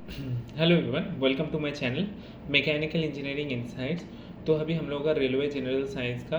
Hello everyone, welcome to my channel mechanical engineering insights. तो अभी हम लोगों का रेलवे जनरल साइंस का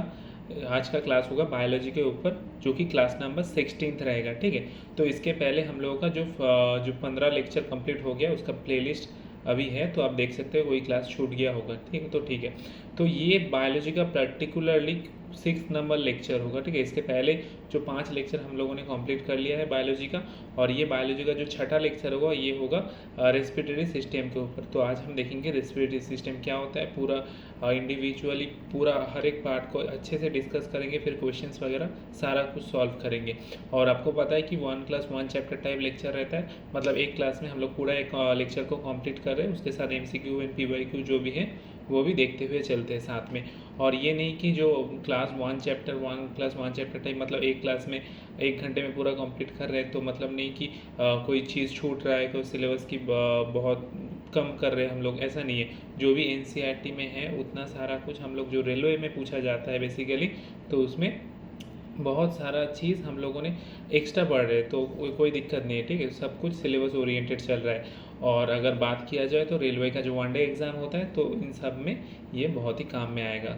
आज का क्लास होगा बायोलॉजी के ऊपर, जो कि क्लास नंबर 16 रहेगा। ठीक है, तो इसके पहले हम लोगों का जो 15 लेक्चर कंप्लीट हो गया उसका प्लेलिस्ट अभी है, तो आप देख सकते हो कोई क्लास छूट गया होगा। ठीक है, तो ठीक है, तो ये बायोलॉजी का पर्टिकुलरली 6 नंबर लेक्चर होगा। ठीक है, इसके पहले जो 5 लेक्चर हम लोगों ने कंप्लीट कर लिया है बायोलॉजी का, और ये बायोलॉजी का जो छठा लेक्चर होगा ये होगा रेस्पिरेटरी सिस्टम के ऊपर। तो आज हम देखेंगे रेस्पिरेटरी सिस्टम क्या होता है, पूरा इंडिविजुअली पूरा हर एक पार्ट को अच्छे से डिस्कस करेंगे, फिर क्वेश्चंस वगैरह सारा कुछ सॉल्व करेंगे। और आपको पता है कि 1+1 चैप्टर टाइप लेक्चर रहता है, मतलब एक क्लास में हम लोग पूरा एक लेक्चर को कंप्लीट कर रहे हैं, उसके साथ MCQ एंड PYQ जो भी है वो भी देखते हुए चलते हैं साथ में। और ये नहीं कि जो क्लास 1+1 चैप्टर टाइप मतलब एक क्लास में 1 घंटे में पूरा कंप्लीट कर रहे हैं, तो मतलब नहीं कि कोई चीज़ छूट रहा है, कोई सिलेबस की बहुत कम कर रहे हैं हम लोग, ऐसा नहीं है। जो भी NCERT में है उतना सारा कुछ हम लोग जो रेलवे में पूछा जाता है बेसिकली, तो उसमें बहुत सारा चीज़ हम लोगों ने एक्स्ट्रा पढ़ रहे हैं, तो कोई दिक्कत नहीं है। ठीक है, सब कुछ सिलेबस ओरिएंटेड चल रहा है। और अगर बात किया जाए तो रेलवे का जो 1 डे एग्ज़ाम होता है, तो इन सब में ये बहुत ही काम में आएगा।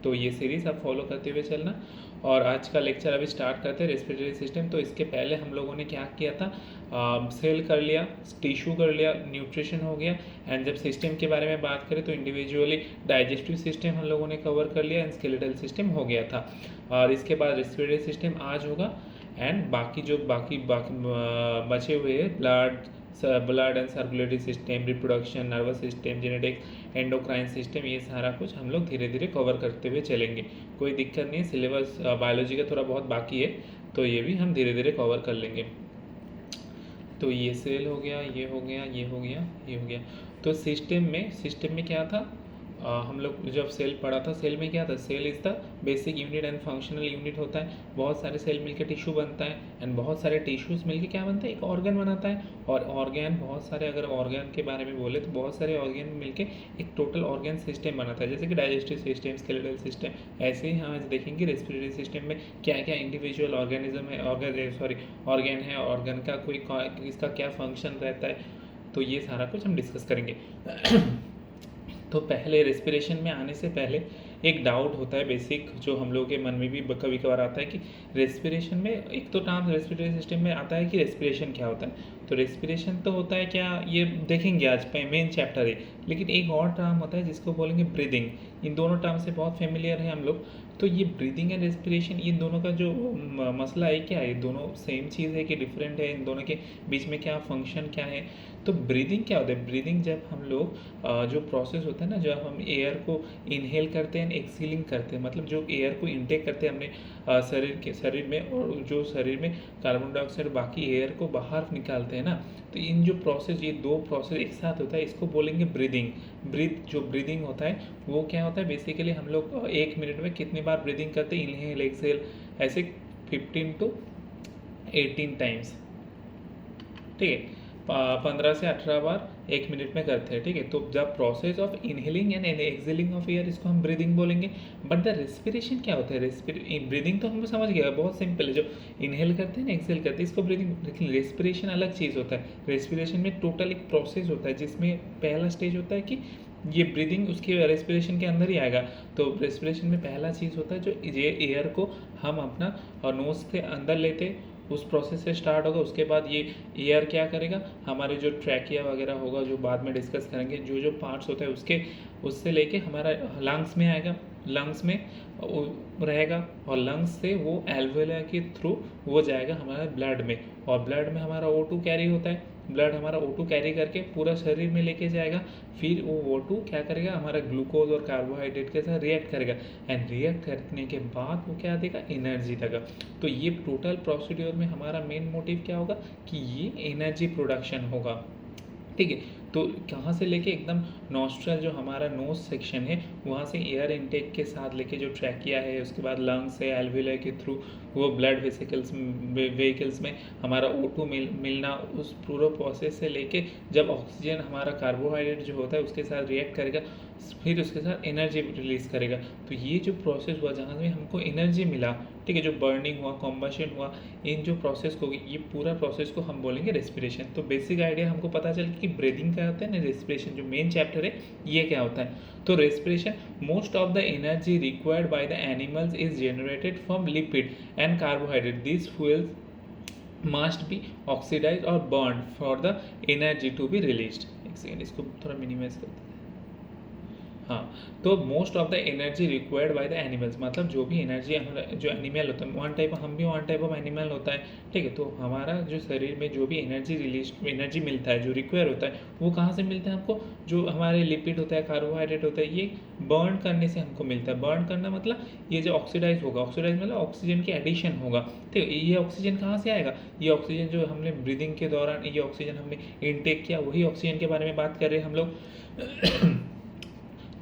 तो ये सीरीज़ आप फॉलो करते हुए चलना। और आज का लेक्चर अभी स्टार्ट करते हैं रेस्पिरेटरी सिस्टम। तो इसके पहले हम लोगों ने क्या किया था, सेल कर लिया, टिश्यू कर लिया, न्यूट्रिशन हो गया। एंड जब सिस्टम के बारे में बात करें तो इंडिविजुअली डाइजेस्टिव सिस्टम हम लोगों ने कवर कर लिया एंड स्केलेटल सिस्टम हो गया था। और इसके बाद रेस्पिरेटरी सिस्टम आज होगा। एंड बाकी जो बाकी बाकी बचे हुए blood and circulatory system, reproduction, nervous system, genetics, endocrine system, ये सारा कुछ हम लोग धीरे धीरे कवर करते हुए चलेंगे। कोई दिक्कत नहीं है, सिलेबस बायोलॉजी का थोड़ा बहुत बाकी है, तो ये भी हम धीरे धीरे कवर कर लेंगे। तो ये सेल हो गया, ये हो गया, ये हो गया, ये हो गया। तो सिस्टम में क्या था, हम लोग जब सेल पढ़ा था, सेल में क्या था, cell is the basic unit and functional unit होता है। बहुत सारे सेल मिलकर टिश्यू बनता है, एंड बहुत सारे टिश्यूज़ मिलकर क्या बनता है, एक ऑर्गन बनाता है। और ऑर्गन बहुत सारे, अगर ऑर्गन के बारे में बोले तो बहुत सारे ऑर्गन मिलकर एक टोटल ऑर्गन सिस्टम बनाता है, जैसे कि डाइजेस्टिव सिस्टम, स्केलेटल सिस्टम। ऐसे ही हम आज देखेंगे रेस्पिरेटरी सिस्टम में क्या क्या इंडिविजुअल ऑर्गेनिज्म है, ऑर्गन है, ऑर्गन का कोई इसका क्या फंक्शन रहता है, तो ये सारा कुछ हम डिस्कस करेंगे। तो पहले रेस्पिरेशन में आने से पहले एक डाउट होता है बेसिक, जो हम लोगों के मन में भी कभी कभार आता है कि रेस्पिरेशन में एक तो टर्म रेस्पिरेटरी सिस्टम में आता है कि रेस्पिरेशन क्या होता है। तो रेस्पिरेशन तो होता है क्या, ये देखेंगे आज पे मेन चैप्टर है। लेकिन एक और टर्म होता है जिसको बोलेंगे ब्रीदिंग। इन दोनों टर्म से बहुत फेमिलियर है हम लोग। तो ये ब्रीदिंग एंड रेस्पिरेशन, इन दोनों का जो मसला है क्या है, दोनों सेम चीज़ है कि डिफरेंट है, इन दोनों के बीच में क्या फंक्शन क्या है। तो ब्रीदिंग क्या होता है, ब्रीदिंग जब हम लोग जो प्रोसेस होता है ना, जब हम एयर को इनहेल करते हैं, एक्सहेलिंग करते हैं, मतलब जो एयर को इनटेक करते हैं अपने शरीर में, और जो शरीर में कार्बन डाइऑक्साइड बाकी एयर को बाहर निकालते हैं ना, तो इन जो प्रोसेस, ये दो प्रोसेस एक साथ होता है, इसको बोलेंगे ब्रीदिंग। जो ब्रीदिंग होता है वो क्या होता है, बेसिकली हम लोग 1 मिनट में कितनी बार ब्रीदिंग करते हैं, इनहेल एक्सहेल, ऐसे 15 to 18 टाइम्स। ठीक है, 15 से 18 बार 1 मिनट में करते हैं। ठीक है, तो जब process of inhaling and exhaling of air, इसको हम ब्रीदिंग बोलेंगे। बट द रेस्पिरेशन क्या होता है, ब्रीदिंग तो हम समझ गया, बहुत सिंपल है, जो इनहेल करते हैं ना, एक्सहेल करते हैं, इसको ब्रीदिंग। लेकिन रेस्पिरेशन अलग चीज़ होता है। रेस्पिरेशन में टोटल एक प्रोसेस होता है, जिसमें पहला स्टेज होता है कि ये ब्रीदिंग उसके रेस्पिरेशन के अंदर ही आएगा। तो रेस्पिरेशन में पहला चीज़ होता है, जो ये एयर को हम अपना नोज के अंदर लेते, उस प्रोसेस से स्टार्ट होगा। उसके बाद ये एयर क्या करेगा, हमारे जो ट्रैकिया वगैरह होगा, जो बाद में डिस्कस करेंगे, जो जो पार्ट्स होते हैं उसके, उससे लेके हमारा लंग्स में आएगा, लंग्स में रहेगा, और लंग्स से वो एल्वेला के थ्रू वो जाएगा हमारे ब्लड में, और ब्लड में हमारा O2 कैरी होता है। ब्लड हमारा O2 कैरी करके पूरा शरीर में लेके जाएगा। फिर वो O2 क्या करेगा, हमारा ग्लूकोज और कार्बोहाइड्रेट के साथ रिएक्ट करेगा, एंड रिएक्ट करने के बाद वो क्या देगा, एनर्जी देगा। तो ये टोटल प्रोसीड्योर में हमारा मेन मोटिव क्या होगा कि ये एनर्जी प्रोडक्शन होगा। ठीक है, तो कहाँ से लेके एकदम नॉस्ट्रल, जो हमारा नोज सेक्शन है, वहाँ से एयर इनटेक के साथ लेके जो ट्रैकिया है, उसके बाद लंग्स है, एल्वियोलाई के थ्रू वो ब्लड वेहिकल्स में हमारा O2 मिलना, उस पूरा प्रोसेस से लेके जब ऑक्सीजन हमारा कार्बोहाइड्रेट जो होता है उसके साथ रिएक्ट करेगा, फिर उसके साथ एनर्जी रिलीज़ करेगा। तो ये जो प्रोसेस हुआ जहाँ में हमको एनर्जी मिला, ठीक है, जो बर्निंग हुआ, कॉम्बशन हुआ, इन जो प्रोसेस को, ये पूरा प्रोसेस को हम बोलेंगे रेस्पिरेशन। तो बेसिक आइडिया हमको पता चल कि ब्रीदिंग क्या होता है ना, रेस्पिरेशन जो मेन चैप्टर है ये क्या होता है। तो respiration, most of the energy required by the animals is generated from lipid and carbohydrate. This fuels must be oxidized or burned for the energy to be released। एक second, इसको थोड़ा minimise करते हैं। हाँ, तो most of the energy required by the animals, मतलब जो भी एनर्जी जो एनिमल होता है, वन टाइप, हम भी वन टाइप ऑफ एनिमल होता है, ठीक है। तो हमारा जो शरीर में जो भी एनर्जी मिलता है, जो रिक्वायर होता है, वो कहाँ से मिलता है हमको, जो हमारे लिपिड होता है, कार्बोहाइड्रेट होता है, ये बर्न करने से हमको मिलता है। बर्न करना मतलब ये जो ऑक्सीडाइज होगा, ऑक्सीडाइज मतलब ऑक्सीजन की एडिशन होगा, ठीक है। ये ऑक्सीजन कहाँ से आएगा, ये ऑक्सीजन जो हमने ब्रीदिंग के दौरान ये ऑक्सीजन हमने इनटेक किया, वही ऑक्सीजन के बारे में बात कर रहे हैं हम लोग।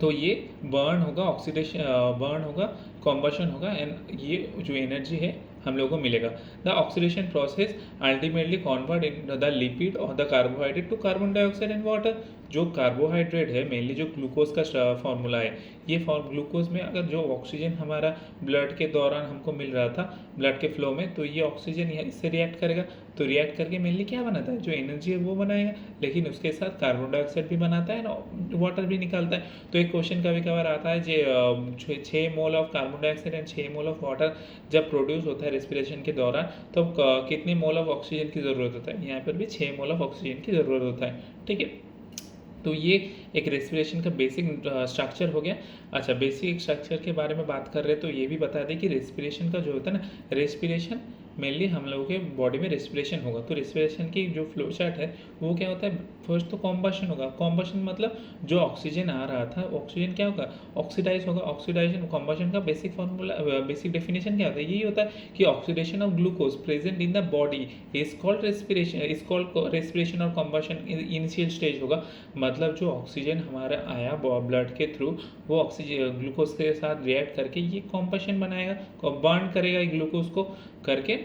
तो ये बर्न होगा, ऑक्सीडेशन बर्न होगा, कॉम्बशन होगा, एंड ये जो एनर्जी है हम लोगों को मिलेगा। The oxidation process ultimately convert in the lipid और the carbohydrate to carbon dioxide and water. जो कार्बोहाइड्रेट है, मेनली जो ग्लूकोज का फॉर्मूला है, ये ग्लूकोज में अगर जो ऑक्सीजन हमारा ब्लड के दौरान हमको मिल रहा था, ब्लड के फ्लो में, तो ये ऑक्सीजन इससे रिएक्ट करेगा। तो रिएक्ट करके मेनली क्या बनाता है, जो एनर्जी है वो बनाएगा, लेकिन उसके साथ कार्बन डाइऑक्साइड भी बनाता है और वाटर भी निकालता है। तो एक क्वेश्चन कभी कभार आता है, जो 6 mole of carbon dioxide and 6 mole of water जब प्रोड्यूस होता है रेस्पिरेशन के दौरान, तो कितने मोल ऑफ ऑक्सीजन की ज़रूरत होता है, यहाँ पर भी 6 मोल ऑफ ऑक्सीजन की ज़रूरत होता है, ठीक है। तो ये एक रेस्पिरेशन का बेसिक स्ट्रक्चर हो गया। अच्छा, बेसिक स्ट्रक्चर के बारे में बात कर रहे हैं तो ये भी बता दें कि रेस्पिरेशन का जो होता है ना, रेस्पिरेशन मेनली हम लोगों के बॉडी में रेस्पिरेशन होगा। तो रेस्पिरेशन की जो फ्लो चार्ट है वो क्या होता है, फर्स्ट तो कॉम्बशन होगा। कॉम्बशन मतलब जो ऑक्सीजन आ रहा था, ऑक्सीजन क्या होगा, ऑक्सीडाइज होगा। ऑक्सीडाइजेशन, कॉम्बशन का बेसिक फॉर्मूला, बेसिक डेफिनेशन क्या होता है, यही होता है कि oxidation of glucose present in the body is called respiration, is called respiration और कॉम्बशन इनिशियल स्टेज होगा। मतलब जो ऑक्सीजन हमारा आया ब्लड के थ्रू, वो ऑक्सीजन ग्लूकोज के साथ रिएक्ट करके ये कॉम्बशन बनाएगा, बर्न करेगा ग्लूकोज को, करके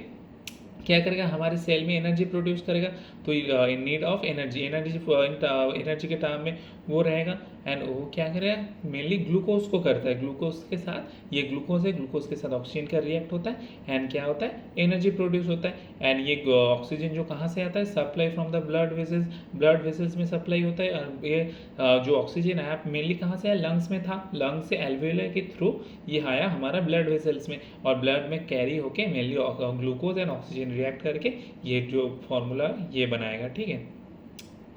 क्या करेगा, हमारे सेल में एनर्जी प्रोड्यूस करेगा। तो इन नीड ऑफ एनर्जी के टर्म में वो रहेगा, एंड वो क्या करेगा, मेनली ग्लूकोज को करता है। ग्लूकोज के साथ, ये ग्लूकोज है, ग्लूकोज के साथ ऑक्सीजन का रिएक्ट होता है, एंड क्या होता है, एनर्जी प्रोड्यूस होता है। एंड ये ऑक्सीजन जो कहाँ से आता है, supply from the blood vessels में सप्लाई होता है। और ये जो ऑक्सीजन आया मेनली कहाँ से आया, लंग्स में था, लंग्स से एल्वेओलाई के थ्रू ये आया हमारा ब्लड वेसल्स में, और ब्लड में कैरी होके mainly glucose and oxygen react करके ये जो फॉर्मूला ये बनाएगा, ठीक है।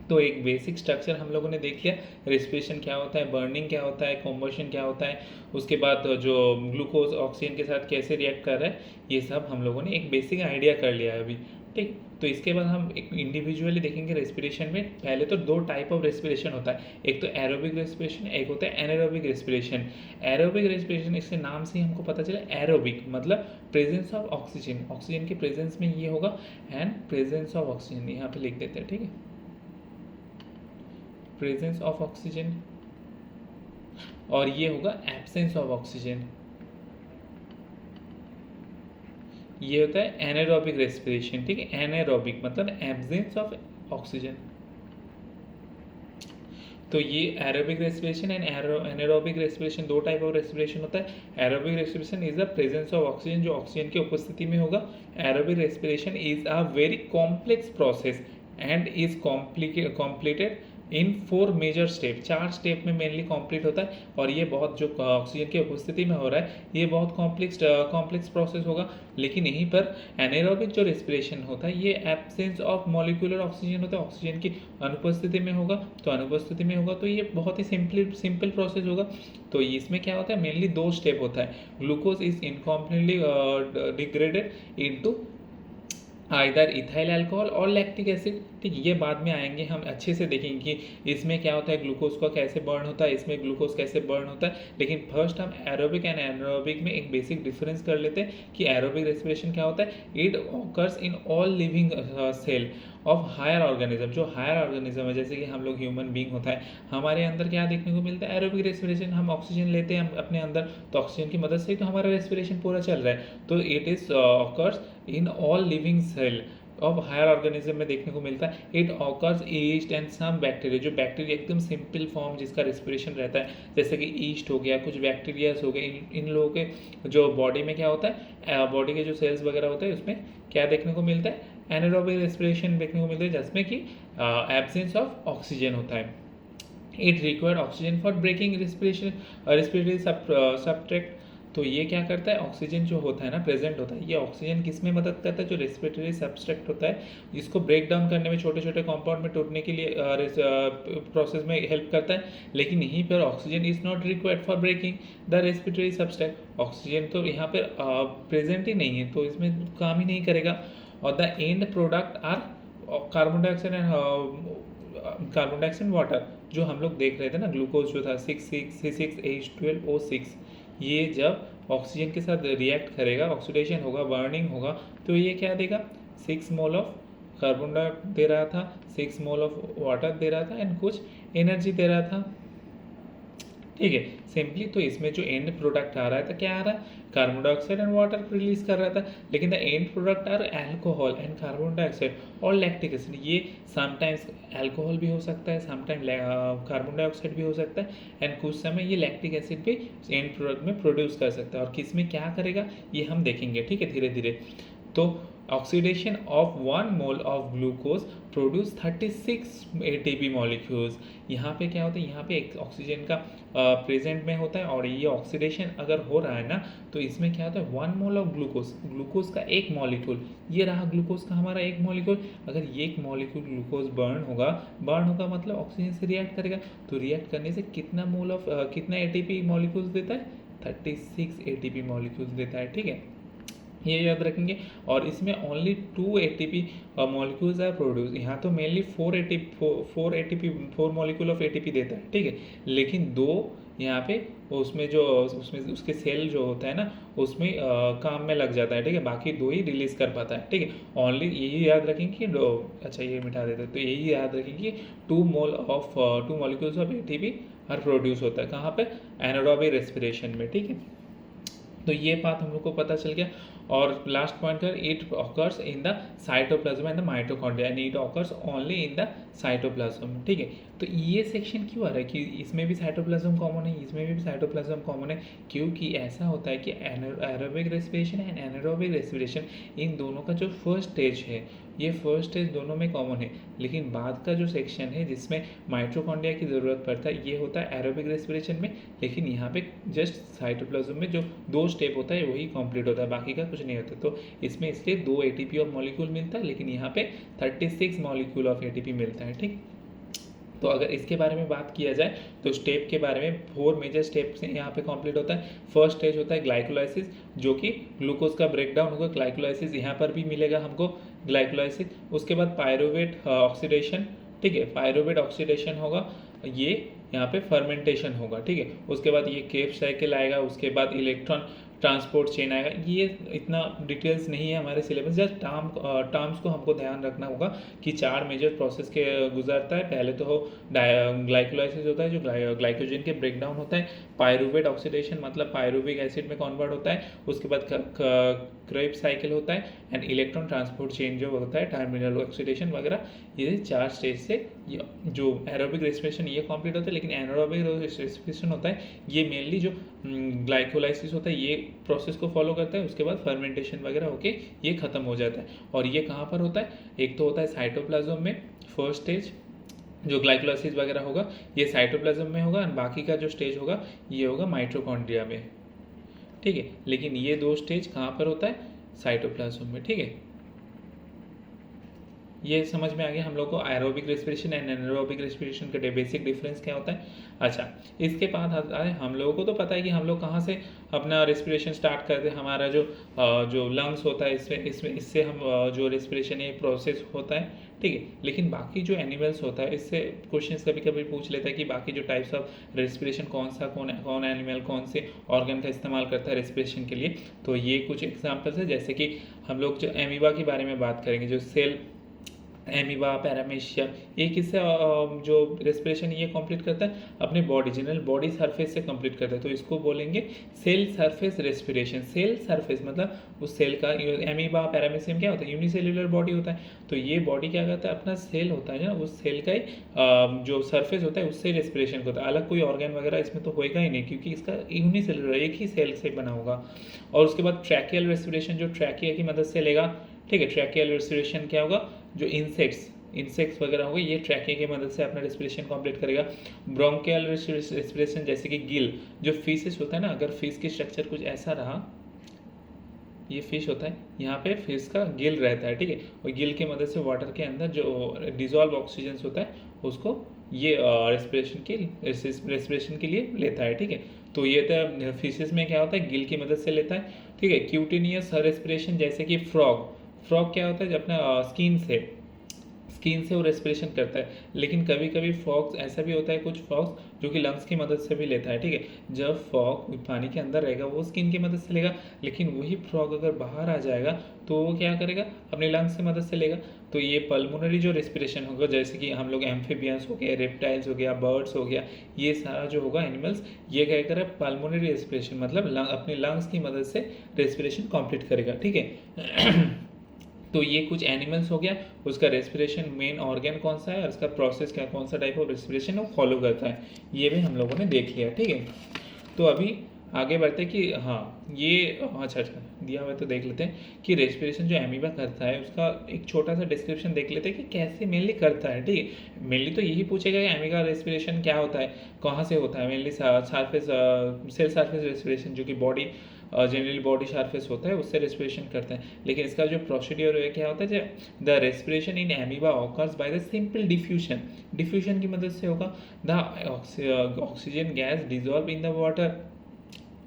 तो एक बेसिक स्ट्रक्चर हम लोगों ने देख लिया, रेस्पिरेशन क्या होता है, बर्निंग क्या होता है, कॉम्बशन क्या होता है, उसके बाद जो ग्लूकोज ऑक्सीजन के साथ कैसे रिएक्ट कर रहा है, ये सब हम लोगों ने एक बेसिक आइडिया कर लिया है अभी, ठीक। तो इसके बाद हम एक इंडिविजुअली देखेंगे रेस्पिरेशन में। पहले तो 2 टाइप ऑफ रेस्पिरेशन होता है, एक तो एरोबिक रेस्पिरेशन, एक होता है एनारोबिक रेस्पिरेशन। एरोबिक रेस्पिरेशन, इसके नाम से ही हमको पता चला, एरोबिक मतलब प्रेजेंस ऑफ ऑक्सीजन, ऑक्सीजन के प्रेजेंस में ये होगा, एंड प्रेजेंस ऑफ ऑक्सीजन यहाँ पे लिख देते हैं, ठीक है, प्रेजेंस ऑफ ऑक्सीजन, और ये होगा एब्सेंस ऑफ ऑक्सीजन, ये होता है एनारोबिक रेस्पिरेशन, ठीक है। एनारोबिक मतलब एब्सेंस ऑफ ऑक्सीजन। तो ये aerobic respiration and anaerobic respiration, 2 type of respiration होता है। Aerobic respiration is the presence of oxygen, जो ऑक्सीजन की उपस्थिति में होगा। Aerobic respiration is a very complex process and is completed in 4 major step, 4 step में मेनली कंप्लीट होता है। और ये बहुत, जो ऑक्सीजन की उपस्थिति में हो रहा है, ये बहुत कॉम्प्लेक्स प्रोसेस होगा। लेकिन यहीं पर एनारोबिक जो रेस्पिरेशन होता है, ये एब्सेंस ऑफ मॉलिक्यूलर ऑक्सीजन होता है, ऑक्सीजन की अनुपस्थिति में होगा। तो अनुपस्थिति में होगा तो ये बहुत ही सिंपल प्रोसेस होगा। तो इसमें क्या होता है, मेनली 2 स्टेप होता है। Glucose is incompletely degraded into either ethyl alcohol और लैक्टिक एसिड, ठीक। ये बाद में आएंगे, हम अच्छे से देखेंगे कि इसमें क्या होता है, ग्लूकोज का कैसे बर्न होता है, इसमें ग्लूकोज कैसे बर्न होता है। लेकिन फर्स्ट हम एरोबिक एंड एनारोबिक में एक बेसिक डिफरेंस कर लेते हैं कि एरोबिक रेस्पिरेशन क्या होता है। It occurs in all living cell of higher organism, जो हायर ऑर्गेनिज्म है, जैसे कि हम लोग ह्यूमन बींग होता है, हमारे अंदर क्या देखने को मिलता है, एरोबिक रेस्पिरेशन। हम ऑक्सीजन लेते हैं अपने अंदर, तो ऑक्सीजन की मदद से ही तो हमारा रेस्पिरेशन पूरा चल रहा है। तो it is occurs in all living cell of higher organism में देखने को मिलता है। It occurs yeast and some bacteria, जो बैक्टीरिया एकदम सिंपल फॉर्म जिसका रेस्पिरेशन रहता है, जैसे कि ईस्ट हो गया, कुछ बैक्टीरियाज हो गए, इन लोगों के जो बॉडी में क्या होता है, बॉडी के जो सेल्स वगैरह होते हैं उसमें क्या देखने को मिलता है, एनारोबिक रेस्पिरेशन देखने को मिलता है, जिसमें कि एब्सेंस ऑफ ऑक्सीजन होता है। It required oxygen for breaking respiratory subtract. तो ये क्या करता है, ऑक्सीजन जो होता है ना प्रेजेंट होता है, ये ऑक्सीजन किस में मदद करता है, जो रेस्पिरेटरी सबस्ट्रैक्ट होता है इसको ब्रेक डाउन करने में, छोटे छोटे कंपाउंड में तोड़ने के लिए प्रोसेस में हेल्प करता है। लेकिन यहीं पर oxygen is not required for breaking the respiratory substrate. Oxygen तो यहाँ पर प्रेजेंट ही नहीं है, तो इसमें काम ही नहीं करेगा। और the end product are carbon dioxide and water, जो हम लोग देख रहे थे ना, ग्लूकोज जो था 6,6,C6H12O6, ये जब ऑक्सीजन के साथ रिएक्ट करेगा, ऑक्सीडेशन होगा, बर्निंग होगा, तो ये क्या देगा, 6 मोल ऑफ कार्बन डाइऑक्साइड दे रहा था, 6 मोल ऑफ वाटर दे रहा था एंड कुछ एनर्जी दे रहा था। ठीक है, सिंपली तो इसमें जो एंड प्रोडक्ट आ रहा है तो क्या आ रहा है, carbon dioxide and water release कर रहा था। लेकिन the end product are alcohol and carbon dioxide और लैक्टिक एसिड। ये समटाइम्स अल्कोहल भी हो सकता है, समटाइम कार्बन डाइऑक्साइड भी हो सकता है, एंड कुछ समय ये लैक्टिक एसिड भी एंड प्रोडक्ट में प्रोड्यूस कर सकता है। और किस में क्या करेगा ये हम देखेंगे, ठीक है, धीरे धीरे। तो oxidation of 1 mole of glucose produce 36 ATP molecules. यहाँ पे क्या होता है, यहाँ पे एक ऑक्सीजन का प्रेजेंट में होता है, और ये ऑक्सीडेशन अगर हो रहा है ना, तो इसमें क्या होता है, 1 मोल ऑफ ग्लूकोज का एक मॉलिक्यूल, ये रहा ग्लूकोज का हमारा एक मॉलिक्यूल। अगर ये एक मॉलिक्यूल ग्लूकोज बर्न होगा मतलब ऑक्सीजन से रिएक्ट करेगा, तो रिएक्ट करने से कितना ATP मॉलिक्यूल्स देता है, 36 ATP मॉलिक्यूल्स देता है। ठीक है, ये याद रखेंगे। और इसमें only 2 ATP molecules are produce. यहाँ तो मेनली 4 मॉलिक्यूल ऑफ ATP देता है, ठीक है, लेकिन 2 यहाँ पे उसमें उसके सेल जो होता है ना, उसमें काम में लग जाता है, ठीक है, बाकी 2 ही रिलीज कर पाता है। ठीक है, ओनली यही याद रखेंगे कि अच्छा ये मिटा देते हैं, तो यही याद रखेंगे 2 molecules of ATP are produce होता है, कहाँ पे, एनारोबिक रेस्पिरेशन में। ठीक है, तो ये बात हम लोग को पता चल गया। और लास्ट पॉइंट है, it occurs in the cytoplasm and the mitochondria and it occurs only in the cytoplasm. ठीक है, तो ये सेक्शन क्यों आ रहा है कि इसमें भी साइटोप्लाज्म कॉमन है, इसमें भी साइटोप्लाज्म कॉमन है, क्योंकि ऐसा होता है कि aerobic respiration and anaerobic respiration, इन दोनों का जो फर्स्ट स्टेज है, ये फर्स्ट स्टेज दोनों में कॉमन है। लेकिन बाद का जो सेक्शन है जिसमें माइटोकॉन्ड्रिया की ज़रूरत पड़ता है, ये होता है एरोबिक रेस्पिरेशन में। लेकिन यहाँ पे जस्ट साइटोप्लाज्म में जो 2 स्टेप होता है वही कंप्लीट होता है, बाकी का कुछ नहीं होता। तो इसमें इसलिए 2 ATP ऑफ मॉलिक्यूल मिलता है, लेकिन यहाँ पे 36 मॉलिक्यूल ऑफ ATP मिलता है। ठीक, तो अगर इसके बारे में बात किया जाए तो स्टेप के बारे में 4 मेजर स्टेप्स यहाँ पे कंप्लीट होता है। फर्स्ट स्टेज होता है ग्लाइकोलाइसिस, जो कि ग्लूकोज का ब्रेकडाउन होगा, ग्लाइकोलाइसिस यहाँ पर भी मिलेगा हमको ग्लाइकोलाइसिस। उसके बाद पायरुवेट ऑक्सीडेशन, ठीक है, पायरुवेट ऑक्सीडेशन होगा, ये यहाँ पे फर्मेंटेशन होगा। ठीक है, उसके बाद ये केफ साइकिल आएगा, उसके बाद इलेक्ट्रॉन ट्रांसपोर्ट चेन आएगा। ये इतना डिटेल्स नहीं है हमारे सिलेबस, जस्ट टर्म्स को हमको ध्यान रखना होगा कि 4 मेजर प्रोसेस के गुजरता है। पहले तो हो ग्लाइकोलाइसिस होता है, जो ग्लाइकोजन के ब्रेकडाउन होता है, पायरुवेट ऑक्सीडेशन मतलब पायरुविक एसिड में कन्वर्ट होता है, उसके बाद क्रेब्स साइकिल होता है, एंड इलेक्ट्रॉन ट्रांसपोर्ट चेन जो होता है, टर्मिनल ऑक्सीडेशन वगैरह। ये 4 स्टेज से जो एरोबिक रेस्पिरेशन ये कंप्लीट होता है। लेकिन एनारोबिक रेस्पिरेशन होता है, ये मेनली जो ग्लाइकोलाइसिस होता है ये प्रोसेस को फॉलो करता है, उसके बाद फर्मेंटेशन वगैरह होके ये खत्म हो जाता है। और ये कहाँ पर होता है, एक तो होता है साइटोप्लाज्म में, फर्स्ट स्टेज जो ग्लाइकोलाइसिस वगैरह होगा ये साइटोप्लाज्म में होगा, और बाकी का जो स्टेज होगा ये होगा माइटोकॉन्ड्रिया में। ठीक है, लेकिन ये 2 स्टेज कहाँ पर होता है, साइटोप्लाज्म में। ठीक है, ये समझ में आ गया हम लोग को aerobic respiration and anaerobic respiration का बेसिक डिफरेंस क्या होता है। अच्छा, इसके बाद हम लोगों को तो पता है कि हम लोग कहाँ से अपना रेस्पिरेशन स्टार्ट करते हैं। हमारा जो लंग्स होता है इससे हम जो रेस्पिरेशन है प्रोसेस होता है। ठीक है, लेकिन बाकी जो एनिमल्स होता है इससे क्वेश्चंस कभी कभी पूछ लेता है कि बाकी जो टाइप्स ऑफ रेस्पिरेशन कौन एनिमल कौन से ऑर्गन का इस्तेमाल करता है रेस्पिरेशन के लिए। तो ये कुछ एग्जाम्पल्स है, जैसे कि हम लोग जो एमीबा के बारे में बात करेंगे, जो सेल एमीबा, पैरामेशिया, ये किससे जो रेस्पिरेशन ये कंप्लीट करता है अपने बॉडी, जनरल बॉडी सरफेस से कंप्लीट करता है, तो इसको बोलेंगे cell surface respiration. Cell surface मतलब उस सेल का, एमीबा पैरामेशियम क्या होता है, यूनिसेल्युलर बॉडी होता है, तो ये बॉडी क्या करता है, अपना सेल होता है ना, उस सेल का ही जो सरफेस होता है उससे रेस्पिरेशन होता है। अलग कोई ऑर्गन वगैरह इसमें तो होएगा ही नहीं, क्योंकि इसका यूनिसेल्युलर एक ही सेल से बना होगा। और उसके बाद ट्रैकियल रेस्पिरेशन, जो ट्रैकिया की मदद से लेगा, ठीक है। ट्रैकियल रेस्पिरेशन क्या होगा, जो इंसेक्ट्स वगैरह होंगे ये ट्रैकिया की मदद से अपना रेस्पिरेशन कंप्लीट करेगा। ब्रोंकियल रेस्पिरेशन, जैसे कि गिल, जो फिशेस होता है ना, अगर फिश की स्ट्रक्चर कुछ ऐसा रहा, ये फिश होता है, यहाँ पे फिश का गिल रहता है, ठीक है, और गिल की मदद से वाटर के अंदर जो डिजॉल्व ऑक्सीजन होता है उसको ये रेस्पिरेशन के लिए लेता है, ठीक है। तो ये तो फिशेस में क्या होता है, गिल की मदद से लेता है, ठीक है। क्यूटेनियस रेस्पिरेशन, जैसे कि फ्रॉग क्या होता है, जो अपना स्किन से वो रेस्पिरेशन करता है, लेकिन कभी कभी फॉक्स ऐसा भी होता है, कुछ फॉक्स जो कि लंग्स की मदद से भी लेता है, ठीक है। जब फॉग पानी के अंदर रहेगा वो स्किन की मदद से लेगा, लेकिन वही फ्रॉग अगर बाहर आ जाएगा तो वो क्या करेगा, अपने लंग्स की मदद से लेगा। तो ये पल्मोनरी जो रेस्पिरेशन होगा, जैसे कि हम लोग एम्फीबियंस हो गया, रेप्टाइल्स हो गया, बर्ड्स हो गया, ये सारा जो होगा एनिमल्स, ये क्या करेगा, पल्मोनरी रेस्पिरेशन मतलब अपने लंग्स की मदद से रेस्पिरेशन कंप्लीट करेगा, ठीक है। तो ये कुछ एनिमल्स हो गया, उसका रेस्पिरेशन मेन ऑर्गन कौन सा है और उसका प्रोसेस क्या, कौन सा टाइप ऑफ रेस्पिरेशन वो फॉलो करता है, ये भी हम लोगों ने देख लिया, ठीक है। तो अभी आगे बढ़ते हैं कि हाँ ये अच्छा दिया हुआ है, तो देख लेते हैं कि रेस्पिरेशन जो एमीबा करता है उसका एक छोटा सा डिस्क्रिप्शन देख लेते हैं कि कैसे मेनली करता है, ठीक है। मेनली तो यही पूछेगा कि एमीबा रेस्पिरेशन क्या होता है, कहाँ से होता है, mainly surface cell surface respiration, जो कि बॉडी जनरली बॉडी सरफेस होता है उससे रेस्पिरेशन करते हैं। लेकिन इसका जो प्रोसीड्योर है क्या होता है, the respiration in amoeba occurs by the simple diffusion की मदद से होगा। The oxygen gas dissolve in the water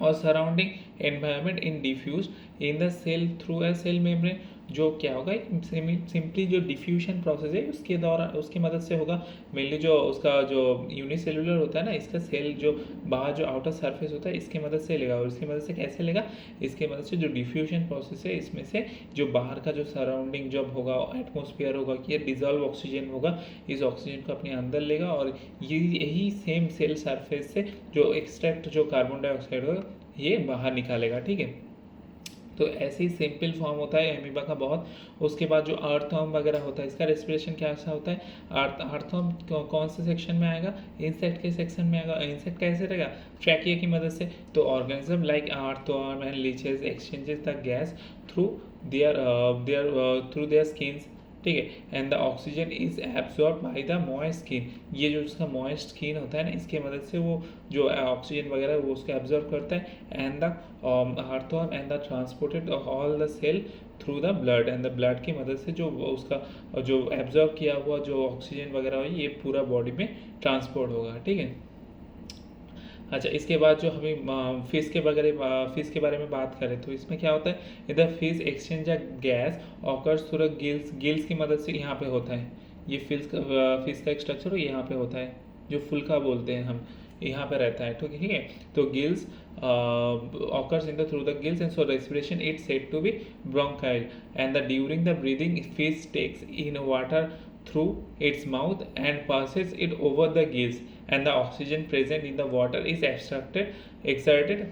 और surrounding environment in diffuse in the cell through a cell membrane. जो क्या होगा, सिंपली जो डिफ्यूजन प्रोसेस है उसके दौरान उसकी मदद से होगा। मेनली जो उसका जो यूनिसेलुलर होता है ना, इसका सेल जो बाहर जो आउटर सरफेस होता है इसकी मदद से लेगा, और इसकी मदद से कैसे लेगा, इसकी मदद से जो डिफ्यूजन प्रोसेस है इसमें से जो बाहर का जो सराउंडिंग जब होगा, एटमोसफियर होगा, कि ये डिजॉल्व ऑक्सीजन होगा, इस ऑक्सीजन को अपने अंदर लेगा, और ये यही सेम सेल सरफेस से जो एक्सट्रैक्ट जो कार्बन डाइऑक्साइड होगा ये बाहर निकालेगा, ठीक है। तो ऐसे ही सिंपल फॉर्म होता है एमीबा का बहुत। उसके बाद जो अर्थवर्म वगैरह होता है, इसका रेस्पिरेशन क्या ऐसा होता है, अर्थवर्म कौन से सेक्शन में आएगा, इंसेक्ट के सेक्शन में आएगा। इंसेक्ट कैसे रहेगा, ट्रैकिया की मदद से। तो organism like earthworm and leches exchanges the gas through their skins, ठीक है, and the oxygen is absorb by the moist skin. ये जो उसका मॉइस्ट स्किन होता है ना, इसके मदद से वो जो ऑक्सीजन वगैरह है वो उसको एब्जॉर्ब करता है, and the earthworm and the transported all the cell through the blood, and the blood की मदद से जो उसका जो एब्जॉर्ब किया हुआ जो ऑक्सीजन वगैरह है ये पूरा बॉडी में ट्रांसपोर्ट होगा, ठीक है। अच्छा, इसके बाद जो हमें फिश के बारे में बात करें तो इसमें क्या होता है, इधर fish exchange gas occurs through gills की मदद से यहाँ पे होता है। ये फिश का एक स्ट्रक्चर यहाँ पे होता है, जो फुल्का बोलते हैं हम, यहाँ पे रहता है, ठीक है। तो gills occurs in the through the gills, and so respiration is said to be bronchial, and the during the breathing fish takes in water through its mouth and passes it over the gills, and the oxygen present in the water is exerted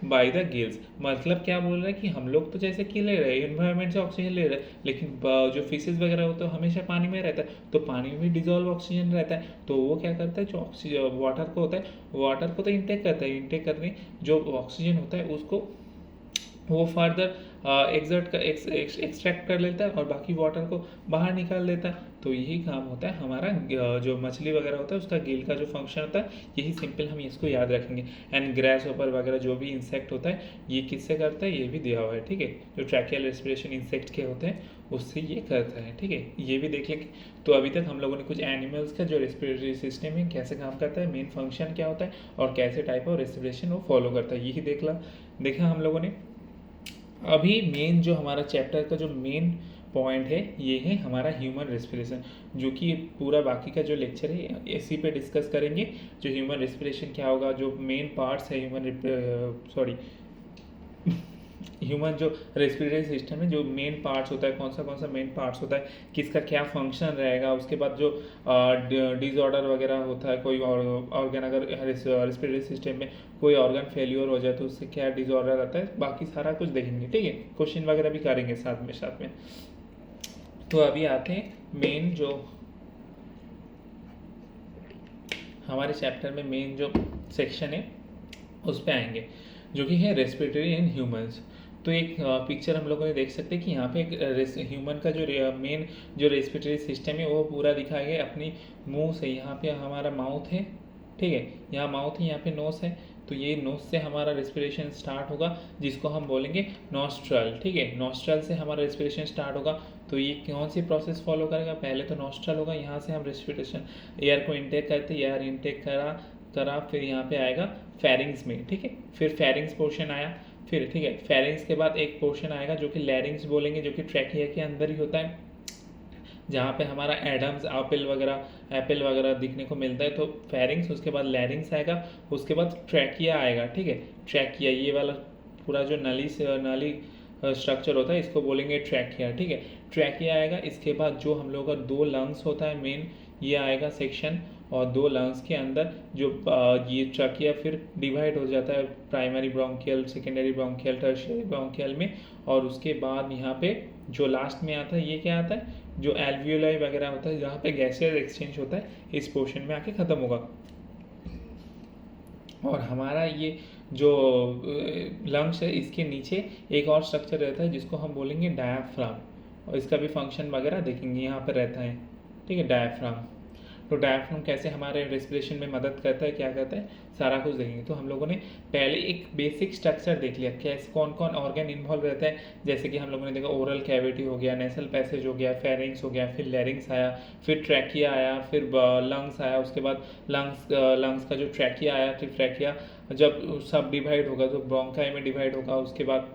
by the gills। मतलब क्या बोल रहा है कि हम लोग तो जैसे कि ले रहे हैं इन्वायरमेंट से ऑक्सीजन ले रहे हैं, लेकिन जो फिशेज वगैरह होते हैं हमेशा पानी में रहता है, तो पानी में भी डिजॉल्व ऑक्सीजन रहता है, तो वो क्या करता है, जो ऑक्सीजन वाटर को होता है, वाटर को तो इंटेक करता है, इंटेक करने जो ऑक्सीजन होता है उसको वो फर्दर एक्सट्रैक्ट कर लेता है और बाकी वाटर को बाहर निकाल देता है। तो यही काम होता है हमारा जो मछली वगैरह होता है उसका गिल का जो फंक्शन होता है, यही सिंपल हम इसको याद रखेंगे। एंड ग्रास होपर वगैरह जो भी इंसेक्ट होता है ये किससे करता है, ये भी दिया हुआ है, ठीक है। जो ट्रैकियल रेस्पिरेशन इंसेक्ट के होते हैं उससे ये करता है, ठीक है, ये भी देख लेंगे। तो अभी तक हम लोगों ने कुछ एनिमल्स का जो रेस्पिरेटरी सिस्टम है कैसे काम करता है, मेन फंक्शन क्या होता है और कैसे टाइप ऑफ रेस्पिरेशन वो फॉलो करता है, यही देखा हम लोगों ने। अभी मेन जो हमारा चैप्टर का जो मेन पॉइंट है ये है हमारा ह्यूमन रेस्पिरेशन, जो कि पूरा बाकी का जो लेक्चर है इसी पे डिस्कस करेंगे। जो ह्यूमन रेस्पिरेशन क्या होगा, जो मेन पार्ट्स है ह्यूमन जो रेस्पिरेटरी सिस्टम है, जो मेन पार्ट्स होता है, कौन सा मेन पार्ट्स होता है, किसका क्या फंक्शन रहेगा, उसके बाद जो डिसऑर्डर वगैरह होता है, कोई ऑर्गन अगर रेस्पिरेटरी सिस्टम में कोई ऑर्गन फेल्योर हो जाए तो उससे क्या डिसऑर्डर आता है, बाकी सारा कुछ देखेंगे। ठीक है, क्वेश्चन वगैरह भी करेंगे साथ में। तो अभी आते हैं मेन जो हमारे चैप्टर में मेन जो सेक्शन है उस पे आएंगे, जो कि है रेस्पिरेटरी इन ह्यूमंस। तो एक पिक्चर हम लोगों ने देख सकते हैं कि यहाँ पे एक ह्यूमन का जो मेन जो रेस्पिरेटरी सिस्टम है वो पूरा दिखाया गया अपनी मुंह से। यहाँ पे हमारा माउथ है, ठीक है, यहाँ माउथ है, यहाँ पे नोस है, तो ये नोस से हमारा रेस्पिरेशन स्टार्ट होगा, जिसको हम बोलेंगे नॉस्ट्रल। ठीक है, नॉस्ट्रल से हमारा रेस्पिरेशन स्टार्ट होगा। तो ये कौन सी प्रोसेस फॉलो करेगा, पहले तो नॉस्ट्रल होगा, यहाँ से हम रेस्पिरेशन एयर को इनटेक करते, एयर इनटेक करा फिर यहाँ पे आएगा फेरिंग्स में। ठीक है, फिर फेरिंग्स पोर्शन आया, फिर ठीक है, फेरिंग्स के बाद एक पोर्शन आएगा जो कि लैरिंग्स बोलेंगे, जो कि ट्रैकिया के अंदर ही होता है, जहाँ पे हमारा एडम्स एप्पल वगैरह दिखने को मिलता है। तो फेरिंग्स, उसके बाद लैरिंग्स आएगा, उसके बाद ट्रैकिया आएगा। ठीक है, ट्रैकिया ये वाला पूरा जो नली स्ट्रक्चर होता है इसको बोलेंगे ट्रैकिया। ठीक है, ट्रैकिया आएगा, इसके बाद जो हम लोग का 2 लंग्स होता है मेन, ये आएगा सेक्शन, और 2 लंग्स के अंदर जो ये ट्रैकिया फिर डिवाइड हो जाता है primary bronchial, secondary bronchial, tertiary bronchial में। और उसके बाद यहाँ पे जो लास्ट में आता है ये क्या आता है, जो एल्वियोलाई वगैरह होता है, जहाँ पे गैसियस एक्सचेंज होता है, इस पोर्शन में आके ख़त्म होगा। और हमारा ये जो लंग्स है इसके नीचे एक और स्ट्रक्चर रहता है जिसको हम बोलेंगे डायाफ्राम, और इसका भी फंक्शन वगैरह देखेंगे, यहाँ पर रहता है। ठीक है, डायाफ्राम। तो डायाफ्राम कैसे हमारे रेस्पिरेशन में मदद करता है, क्या करता है, सारा कुछ देखेंगे। तो हम लोगों ने पहले एक बेसिक स्ट्रक्चर देख लिया, कैसे कौन कौन ऑर्गन इन्वॉल्व रहता है। जैसे कि हम लोगों ने देखा ओरल कैविटी हो गया, नेसल पैसेज हो गया, फेरिंग्स हो गया, फिर लैरिंग्स आया, फिर ट्रैकिया आया, फिर लंग्स आया, उसके बाद लंग्स का जो ट्रैकिया आया, फिर ट्रैकिया जब सब डिवाइड होगा तो ब्रोंकाई में डिवाइड होगा। उसके बाद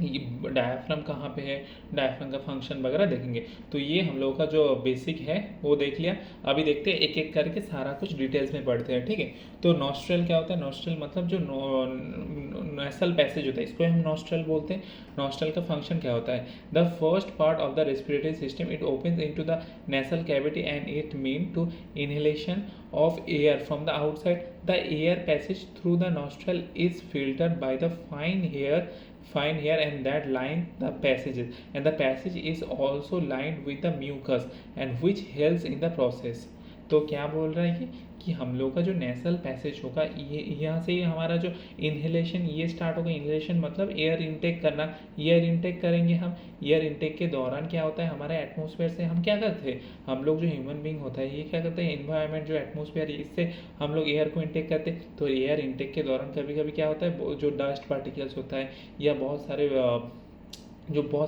डायाफ्राम कहाँ पे है, डायाफ्राम का फंक्शन वगैरह देखेंगे। तो ये हम लोगों का जो बेसिक है वो देख लिया। अभी देखते हैं एक एक करके सारा कुछ डिटेल्स में पढ़ते हैं। ठीक है, तो नॉस्ट्रल क्या होता है, नॉस्ट्रल मतलब जो नेसल पैसेज होता है इसको हम नॉस्ट्रल बोलते हैं। नॉस्ट्रल का फंक्शन क्या होता है, the first part of the respiratory system, it opens into the nasal cavity and it mean to inhalation of air from the outside. The air passage through the nostril is filtered by the fine hair and that line the passages, and the passage is also lined with the mucus and which helps in the process. तो क्या बोल रहा है कि हम लोग का जो नेसल पैसेज होगा ये यहाँ से हमारा जो इनहेलेशन ये स्टार्ट होगा। इनहेलेशन मतलब एयर इनटेक करना, एयर इनटेक करेंगे हम। एयर इनटेक के दौरान क्या होता है, हमारे एटमॉस्फेयर से हम क्या करते हैं, हम लोग जो ह्यूमन बींग होता है ये क्या करते हैं, इन्वायरमेंट जो एटमॉस्फेयर है इससे हम लोग एयर को इनटेक करते हैं। तो एयर इनटेक के दौरान कभी कभी क्या होता है, जो डस्ट पार्टिकल्स होता है या बहुत सारे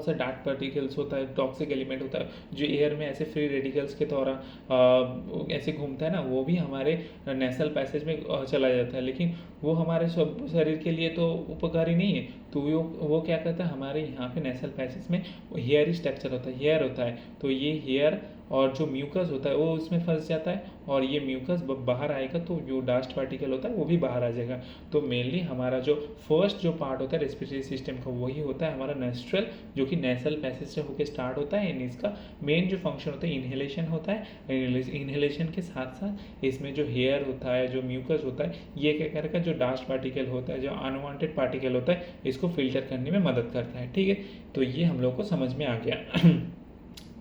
डार्क पार्टिकल्स होता है, टॉक्सिक एलिमेंट होता है जो एयर में ऐसे फ्री रेडिकल्स के दौरान ऐसे घूमता है ना, वो भी हमारे नेसल पैसेज में चला जाता है। लेकिन वो हमारे शरीर के लिए तो उपकारी नहीं है। तो वो क्या करता है, हमारे यहाँ पे नेसल पैसेज में हेयर स्ट्रक्चर होता है, हेयर होता है। तो ये हेयर और जो म्यूकस होता है वो उसमें फंस जाता है, और ये म्यूकस बाहर आएगा तो जो डस्ट पार्टिकल होता है वो भी बाहर आ जाएगा। तो मेनली हमारा जो फर्स्ट जो पार्ट होता है रेस्पिरेटरी सिस्टम का वही होता है हमारा नॉस्ट्रल, जो कि नेसल पैसेज से होकर स्टार्ट होता है। एंड इसका मेन जो फंक्शन होता है इनहेलेशन होता है। इनहेलेशन के साथ साथ इसमें जो हेयर होता है, जो म्यूकस होता है, ये क्या करेगा, जो डस्ट पार्टिकल होता है, जो अनवांटेड पार्टिकल होता है, इसको फिल्टर करने में मदद करता है। ठीक है, तो ये हम लोग को समझ में आ गया।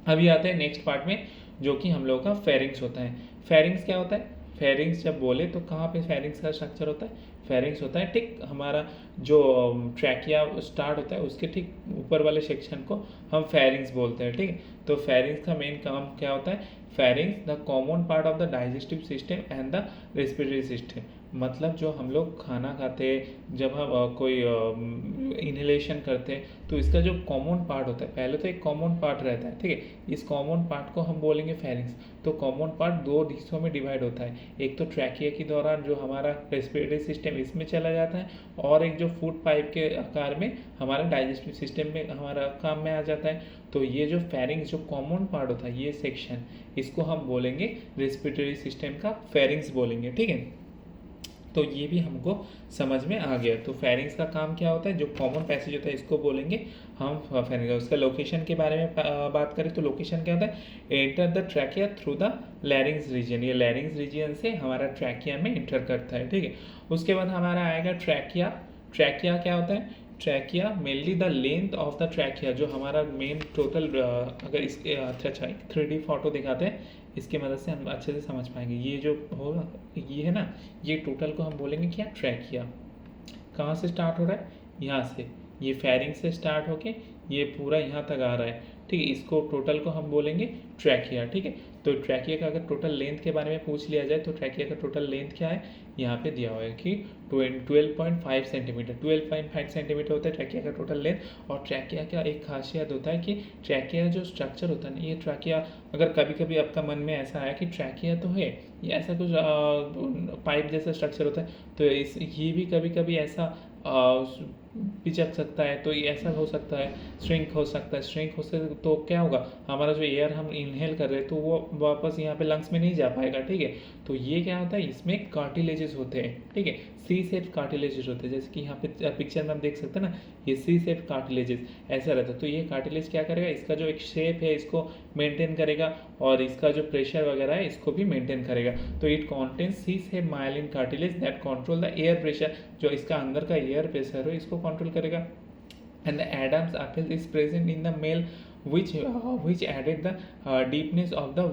अभी आते हैं नेक्स्ट पार्ट में, जो कि हम लोगों का फेरिंग्स होता है। फेरिंग्स क्या होता है, फेरिंग्स जब बोले तो कहाँ पे फेरिंग्स का स्ट्रक्चर होता है, फेरिंग्स होता है ठीक हमारा जो ट्रैकिया स्टार्ट होता है उसके ठीक ऊपर वाले सेक्शन को हम फेरिंग्स बोलते हैं। ठीक है, तो फेरिंग्स का मेन काम क्या होता है, pharynx the common part of the digestive system and the respiratory system. मतलब जो हम लोग खाना खाते हैं, जब हम कोई इनहेलेशन करते हैं, तो इसका जो कॉमन पार्ट होता है, पहले तो एक कॉमन पार्ट रहता है। ठीक है, इस कॉमन पार्ट को हम बोलेंगे फेरिंग्स। तो कॉमन पार्ट 2 हिस्सों में डिवाइड होता है, एक तो ट्रैकिया के दौरान जो हमारा रेस्पिरेटरी सिस्टम इसमें चला जाता है, और एक जो फूड पाइप के आकार में हमारा डाइजेस्टिव सिस्टम में हमारा काम में आ जाता है। तो ये जो फेरिंग्स जो कॉमन पार्ट होता है ये सेक्शन, इसको हम बोलेंगे रेस्पिरेटरी सिस्टम का फेरिंग्स बोलेंगे। ठीक है, तो ये भी हमको समझ में आ गया। तो फेरिंग्स का काम क्या होता है, जो कॉमन पैसेज होता है इसको बोलेंगे हम फेरिंग्स। उसका लोकेशन के बारे में बात करें तो लोकेशन क्या होता है, enter the trachea through the larynx region. ये लैरिंग्स रीजन से हमारा ट्रैकिया में एंटर करता है, ठीक है। उसके बाद हमारा आएगा ट्रैकिया। ट्रैकिया क्या होता है, trachea mainly the length of the trachea, जो हमारा मेन टोटल, अगर इसके अच्छा एक 3D फोटो दिखाते हैं, इसकी मदद से हम अच्छे से समझ पाएंगे। ये जो होगा, ये है ना, ये टोटल को हम बोलेंगे क्या, ट्रैकिया। कहाँ से स्टार्ट हो रहा है, यहाँ से, ये फेरिंग से स्टार्ट होके ये पूरा यहाँ तक आ रहा है, ठीक है। इसको टोटल को हम बोलेंगे ट्रैकिया, ठीक है। तो ट्रैकिया का अगर टोटल लेंथ के बारे में पूछ लिया जाए तो ट्रैकिया का टोटल लेंथ क्या है, यहाँ पे दिया हुआ है कि 12.5 सेंटीमीटर, 12.5 सेंटीमीटर होता है ट्रैकिया का टोटल लेंथ। और ट्रैकिया का एक खासियत होता है कि ट्रैकिया जो स्ट्रक्चर होता है ना, ये ट्रैकिया, अगर कभी कभी आपका मन में ऐसा आया कि ट्रैकिया तो है, ये ऐसा कुछ पाइप जैसा स्ट्रक्चर होता है, तो ये भी कभी कभी ऐसा पिचक सकता है, तो ये ऐसा हो सकता है, श्रिंक हो सकता है। श्रिंक हो सकता है तो क्या होगा, हमारा जो एयर हम इनहेल कर रहे हैं तो वो वापस यहाँ पे लंग्स में नहीं जा पाएगा, ठीक है। तो ये क्या होता है, इसमें कार्टिलेजेस होते हैं, ठीक है, सी शेप कार्टिलेजेस होते हैं। जैसे कि यहाँ पे पिक्चर में हम देख सकते हैं ना, ये सी शेप कार्टिलेजेस ऐसा रहता है। तो ये कार्टिलेज क्या करेगा, इसका जो एक शेप है इसको मेंटेन करेगा, और इसका जो प्रेशर वगैरह है इसको भी मेंटेन करेगा। तो it contains C shape myelin cartilage that control the air pressure, जो इसका अंदर का एयर प्रेशर हो इसको कंट्रोल करेगा। And the Adam's apple is present in the male which added the deepness of the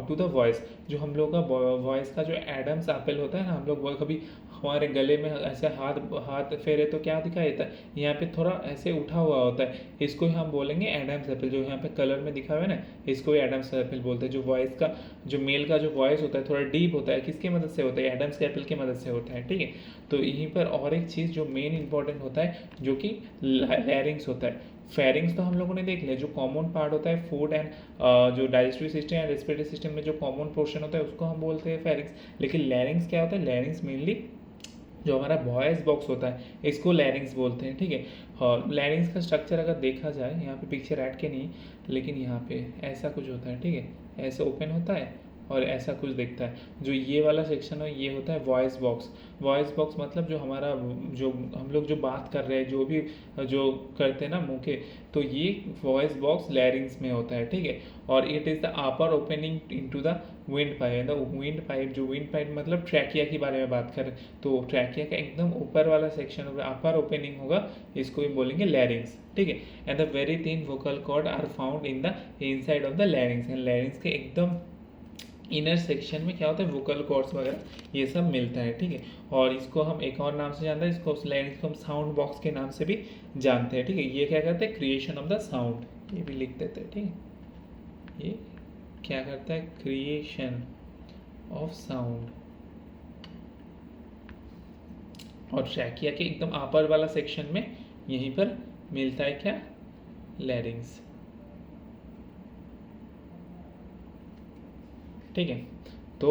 to the voice। जो हम लोग का वॉइस का जो एडम्स एप्पल होता है ना, हम लोग कभी हमारे गले में ऐसे हाथ फेरे तो क्या दिखाई देता है, यहाँ पे थोड़ा ऐसे उठा हुआ होता है, इसको ही हम बोलेंगे एडम्स एप्पल। जो यहाँ पे कलर में दिखा हुआ है ना, इसको ही एडम्स एप्पल बोलते हैं। जो वॉइस का, जो मेल का जो वॉइस होता है थोड़ा डीप होता है, किसकी मदद से होता है, एडम्स एप्पल की मदद से होता है, ठीक है। तो यहीं पर और एक चीज़ जो मेन इंपॉर्टेंट होता है, जो कि लैरिंग्स होता है। फेरिंग्स तो हम लोगों ने देख लिया, जो कॉमन पार्ट होता है फूड एंड जो digestive system and respiratory system में जो कॉमन पोर्शन होता है उसको हम बोलते हैं फेरिंग्स। लेकिन लैरिंग्स क्या होता है, लैरिंग्स मेनली जो हमारा वॉइस बॉक्स होता है इसको लैरिंग्स बोलते हैं, ठीक है। और लैरिंग्स का स्ट्रक्चर अगर देखा जाए, यहाँ पे पिक्चर ऐड के नहीं, लेकिन यहाँ पे ऐसा कुछ होता है, ठीक है, ऐसे ओपन होता है और ऐसा कुछ दिखता है। जो ये वाला सेक्शन है ये होता है वॉइस बॉक्स। वॉइस बॉक्स मतलब जो हमारा, जो हम लोग जो बात कर रहे हैं, जो भी जो करते हैं ना मुँह के, तो ये वॉइस बॉक्स लैरिंग्स में होता है, ठीक है। और it is the upper opening into the wind pipe. The wind pipe, जो विंड पाइप मतलब ट्रैकिया के बारे में बात करें तो ट्रैकिया का एकदम ऊपर वाला सेक्शन होगा, अपर ओपनिंग होगा, इसको भी बोलेंगे लैरिंग्स, ठीक है। And the very thin vocal cord are found in the inside of the larynx. And larynx के एकदम इनर सेक्शन में क्या होता है, वोकल कॉर्ड्स वगैरह ये सब मिलता है, ठीक है। और इसको हम एक और नाम से जानते हैं, इसको लैरिंग्स को हम साउंड बॉक्स के नाम से भी जानते हैं, ठीक है। ये क्या करते हैं, क्रिएशन ऑफ द साउंड, ये भी लिख देते हैं, ठीक है। ये क्या करता है, क्रिएशन ऑफ साउंड। और ट्रैकिया के एकदम अपर वाला सेक्शन में यहीं पर मिलता है क्या, लैरिंग्स, ठीक है। तो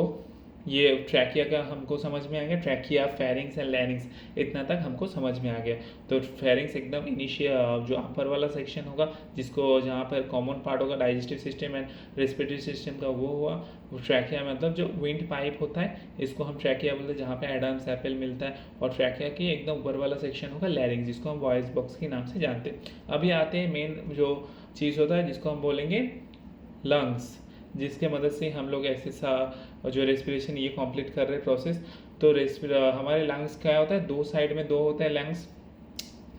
ये ट्रैकिया का हमको समझ में आ गया, ट्रैकिया, फेरिंग्स एंड लैरिंग्स, इतना तक हमको समझ में आ गया। तो फेरिंग्स एकदम इनिशियल जो अपर वाला सेक्शन होगा, जिसको जहाँ पर कॉमन पार्ट होगा digestive system and respiratory system का, वो हुआ। ट्रैकिया मतलब जो विंड पाइप होता है इसको हम ट्रैकिया बोलते हैं, जहाँ पे एडम्स एप्पल मिलता है। और ट्रैकिया की एकदम ऊपर वाला सेक्शन होगा लैरिंग्स, जिसको हम वॉइस बॉक्स के नाम से जानते हैं। अभी आते हैं मेन जो चीज़ होता है जिसको हम बोलेंगे लंग्स, जिसके मदद से हम लोग ऐसे जो रेस्पिरेशन ये कंप्लीट कर रहे हैं प्रोसेस। तो हमारे लंग्स क्या होता है, दो साइड में दो होते हैं लंग्स,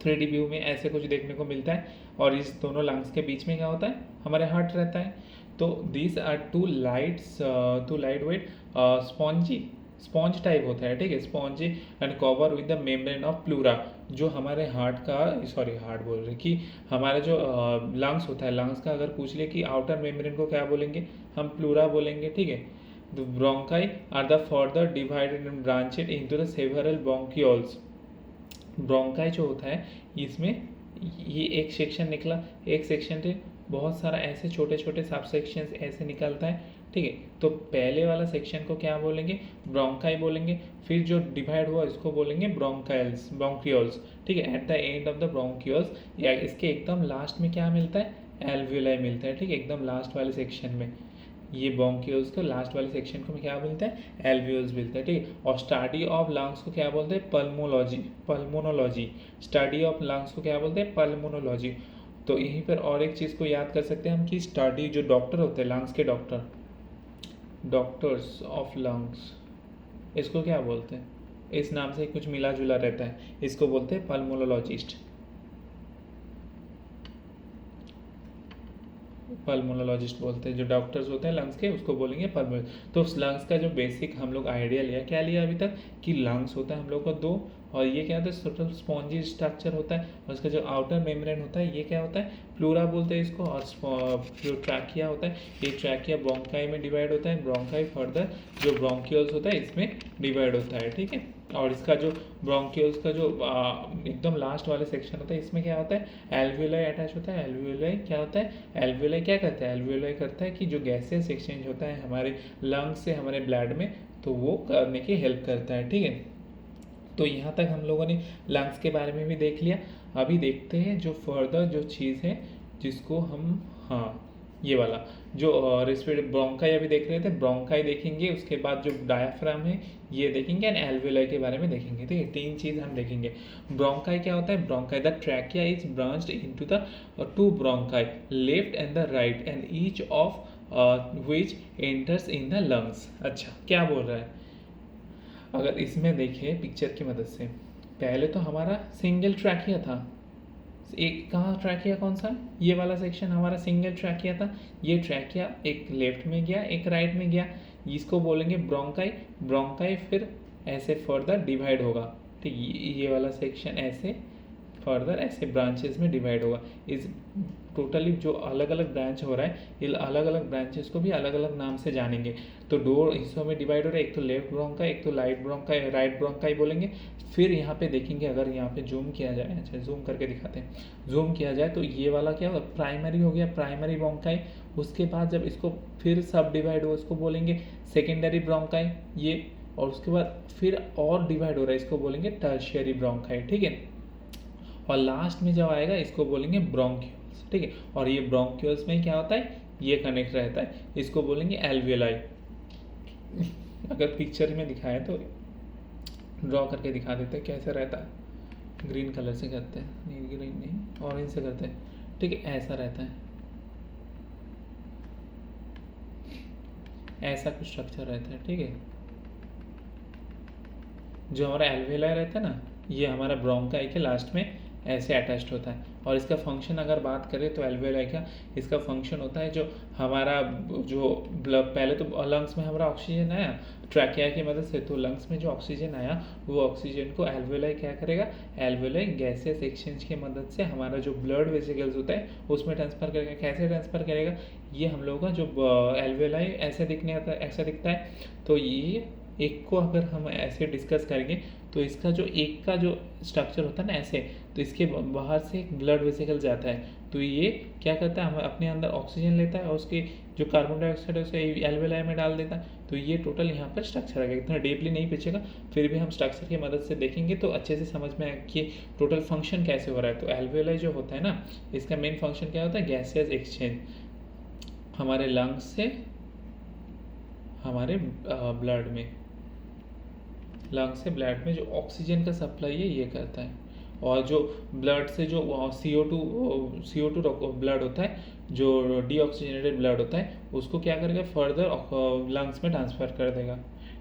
3D व्यू में ऐसे कुछ देखने को मिलता है। और इस दोनों लंग्स के बीच में क्या होता है, हमारे हार्ट रहता है। तो this are two light weight sponge type होता है, ठीक है, spongy and cover with the membrane of pleura. जो हमारे हार्ट बोल रहे कि हमारा जो लंग्स होता है, लंग्स का अगर पूछ ले कि आउटर मेम्ब्रेन को क्या बोलेंगे, हम प्लूरा बोलेंगे, ठीक है। The bronchi are the further divided and branched into the several bronchioles. Bronchi जो होता है इसमें ये एक सेक्शन निकला, एक सेक्शन से बहुत सारा ऐसे छोटे छोटे सब सेक्शंस ऐसे निकलता है, ठीक है। तो पहले वाला सेक्शन को क्या बोलेंगे, ब्रोंकाई बोलेंगे। फिर जो डिवाइड हुआ इसको बोलेंगे ब्रोंकियोल्स, ठीक है। At the end of the bronchioles, या इसके एकदम लास्ट में क्या मिलता है, एल्वियोलाई मिलता है, ठीक है, एकदम लास्ट वाले सेक्शन में। ये ब्रोंकियोल्स को, लास्ट वाले सेक्शन को क्या बोलते हैं, एल्वियोल्स बोलते हैं, ठीक है। और स्टडी ऑफ लंग्स को क्या बोलते हैं, पल्मोनोलॉजी। स्टडी ऑफ लंग्स को क्या बोलते हैं, पल्मोनोलॉजी। तो यहीं पर और एक चीज़ को याद कर सकते हैं हम कि स्टडी, जो डॉक्टर होते हैं लंग्स के डॉक्टर, डॉक्टर्स ऑफ लंग्स, इसको क्या बोलते हैं, इस नाम से कुछ मिला जुला रहता है, इसको बोलते हैं पल्मोनोलॉजिस्ट। पल्मोनोलॉजिस्ट बोलते हैं, जो डॉक्टर्स होते हैं लंग्स के उसको बोलेंगे पल्मोनोलॉजिस्ट। तो उस लंग्स का जो बेसिक हम लोग आइडिया लिया, क्या लिया अभी तक, कि लंग्स होता है हम लोग का दो, और ये क्या होता है, टोटल स्पॉन्जी स्ट्रक्चर होता है, और उसका जो आउटर मेम्ब्रेन होता है ये क्या होता है, प्लूरा बोलते हैं इसको। और जो ट्रैकिया होता है, ये ट्रैकिया ब्रोंकाई में डिवाइड होता है, ब्रोंकाई फर्दर जो ब्रोंकियोल्स होता है इसमें डिवाइड होता है, ठीक है। और इसका जो ब्रोंकियोल्स का जो एकदम लास्ट वाले सेक्शन होता है, इसमें क्या होता है, एल्वियोलाई अटैच होता है। एल्वियोलाई क्या होता है, एल्वियोलाई क्या करता है, एल्वियोलाई करता है कि जो गैसेस एक्सचेंज होता है हमारे लंग्स से हमारे ब्लड में, तो वो करने की हेल्प करता है, ठीक है। तो यहाँ तक हम लोगों ने लंग्स के बारे में भी देख लिया। अभी देखते हैं जो फर्दर जो चीज़ है जिसको हम, हाँ ये वाला जो रेस्पिरेटरी ब्रोंकाई अभी देख रहे थे, ब्रोंकाई देखेंगे, उसके बाद जो डायाफ्राम है ये देखेंगे, एंड एल्वियोलाई के बारे में देखेंगे, ठीक है। तीन चीज़ हम देखेंगे। ब्रोंकाई क्या होता है, bronchi the trachea is branched into the two bronchi, left and the right, and each of which enters in the lungs. अच्छा क्या बोल रहा है, अगर इसमें देखें पिक्चर की मदद से, पहले तो हमारा सिंगल ट्रैकिया था, एक कहाँ ट्रैकिया कौन सा, ये वाला सेक्शन हमारा सिंगल ट्रैकिया था। ये ट्रैकिया एक लेफ्ट में गया एक राइट में गया, इसको बोलेंगे ब्रोंकाई। ब्रोंकाई फिर ऐसे फर्दर डिवाइड होगा, ठीक, ये वाला सेक्शन ऐसे फर्दर ऐसे ब्रांचेस में डिवाइड होगा। इस टोटली जो अलग अलग ब्रांच हो रहा है, ये अलग अलग ब्रांचेस को भी अलग अलग नाम से जानेंगे। तो दो हिस्सों में डिवाइड हो रहा है, एक तो लेफ्ट ब्रोंकाई, एक तो राइट ब्रोंकाई बोलेंगे। फिर यहाँ पे देखेंगे, अगर यहाँ पे जूम किया जाए, अच्छा जूम करके दिखाते हैं, जूम किया जाए तो ये वाला क्या होगा, प्राइमरी हो गया, प्राइमरी ब्रोंकाई। उसके बाद जब इसको फिर सब डिवाइड हो, इसको बोलेंगे सेकेंडरी ब्रोंकाई ये, और उसके बाद फिर और डिवाइड हो रहा है, इसको बोलेंगे टर्शियरी ब्रोंकाई, ठीक है। और लास्ट में जब आएगा इसको बोलेंगे ब्रोंक्यूल्स, ठीक है। और ये ब्रोंक्यूल्स में क्या होता है, ये कनेक्ट रहता है, इसको बोलेंगे एल्वियोलाई। अगर पिक्चर में दिखाएं तो ड्रॉ करके दिखा देते हैं कैसे रहता है, ग्रीन कलर से करते हैं, नहीं ग्रीन नहीं ऑरेंज से करते हैं, ठीक है। ऐसा रहता है, ऐसा कुछ स्ट्रक्चर रहता है, ठीक है। जो हमारा एल्वियोलाई रहता है ना, ये हमारा ब्रोंकाई के लास्ट में ऐसे अटैच्ड होता है। और इसका फंक्शन अगर बात करें तो एल्वियोलाई का इसका फंक्शन होता है, जो हमारा जो पहले तो लंग्स में हमारा ऑक्सीजन आया ट्रैकिया की मदद से, तो लंग्स में जो ऑक्सीजन आया वो ऑक्सीजन को एल्वियोलाई क्या करेगा, एल्वियोलाई गैसेस एक्सचेंज की मदद से हमारा जो ब्लड वेसिकल्स होता है उसमें ट्रांसफ़र करेगा। कैसे ट्रांसफ़र करेगा, ये हम लोगों का जो एल्वियोलाई ऐसे दिखने आता है, ऐसा दिखता है। तो ये एक को अगर हम ऐसे डिस्कस करेंगे तो इसका जो एक का जो स्ट्रक्चर होता है ना ऐसे, तो इसके बाहर से एक ब्लड वेसिकल जाता है, तो ये क्या करता है, हम अपने अंदर ऑक्सीजन लेता है और उसके जो कार्बन डाइऑक्साइड है उसे एल्वियोलाई में डाल देता है। तो ये टोटल यहाँ पर स्ट्रक्चर आएगा, इतना डीपली नहीं पूछेगा, फिर भी हम स्ट्रक्चर की मदद से देखेंगे तो अच्छे से समझ में आएगा कि टोटल फंक्शन कैसे हो रहा है। तो एल्वियोलाई जो होता है ना, इसका मेन फंक्शन क्या होता है, गैसेस एक्सचेंज हमारे लंग्स से हमारे ब्लड में, लंग्स से ब्लड में जो ऑक्सीजन का सप्लाई है ये करता है। और जो ब्लड से जो CO2 ब्लड होता है, जो डीऑक्सीजनेटेड ब्लड होता है, उसको क्या करेगा, फर्दर लंग्स में ट्रांसफ़र कर देगा,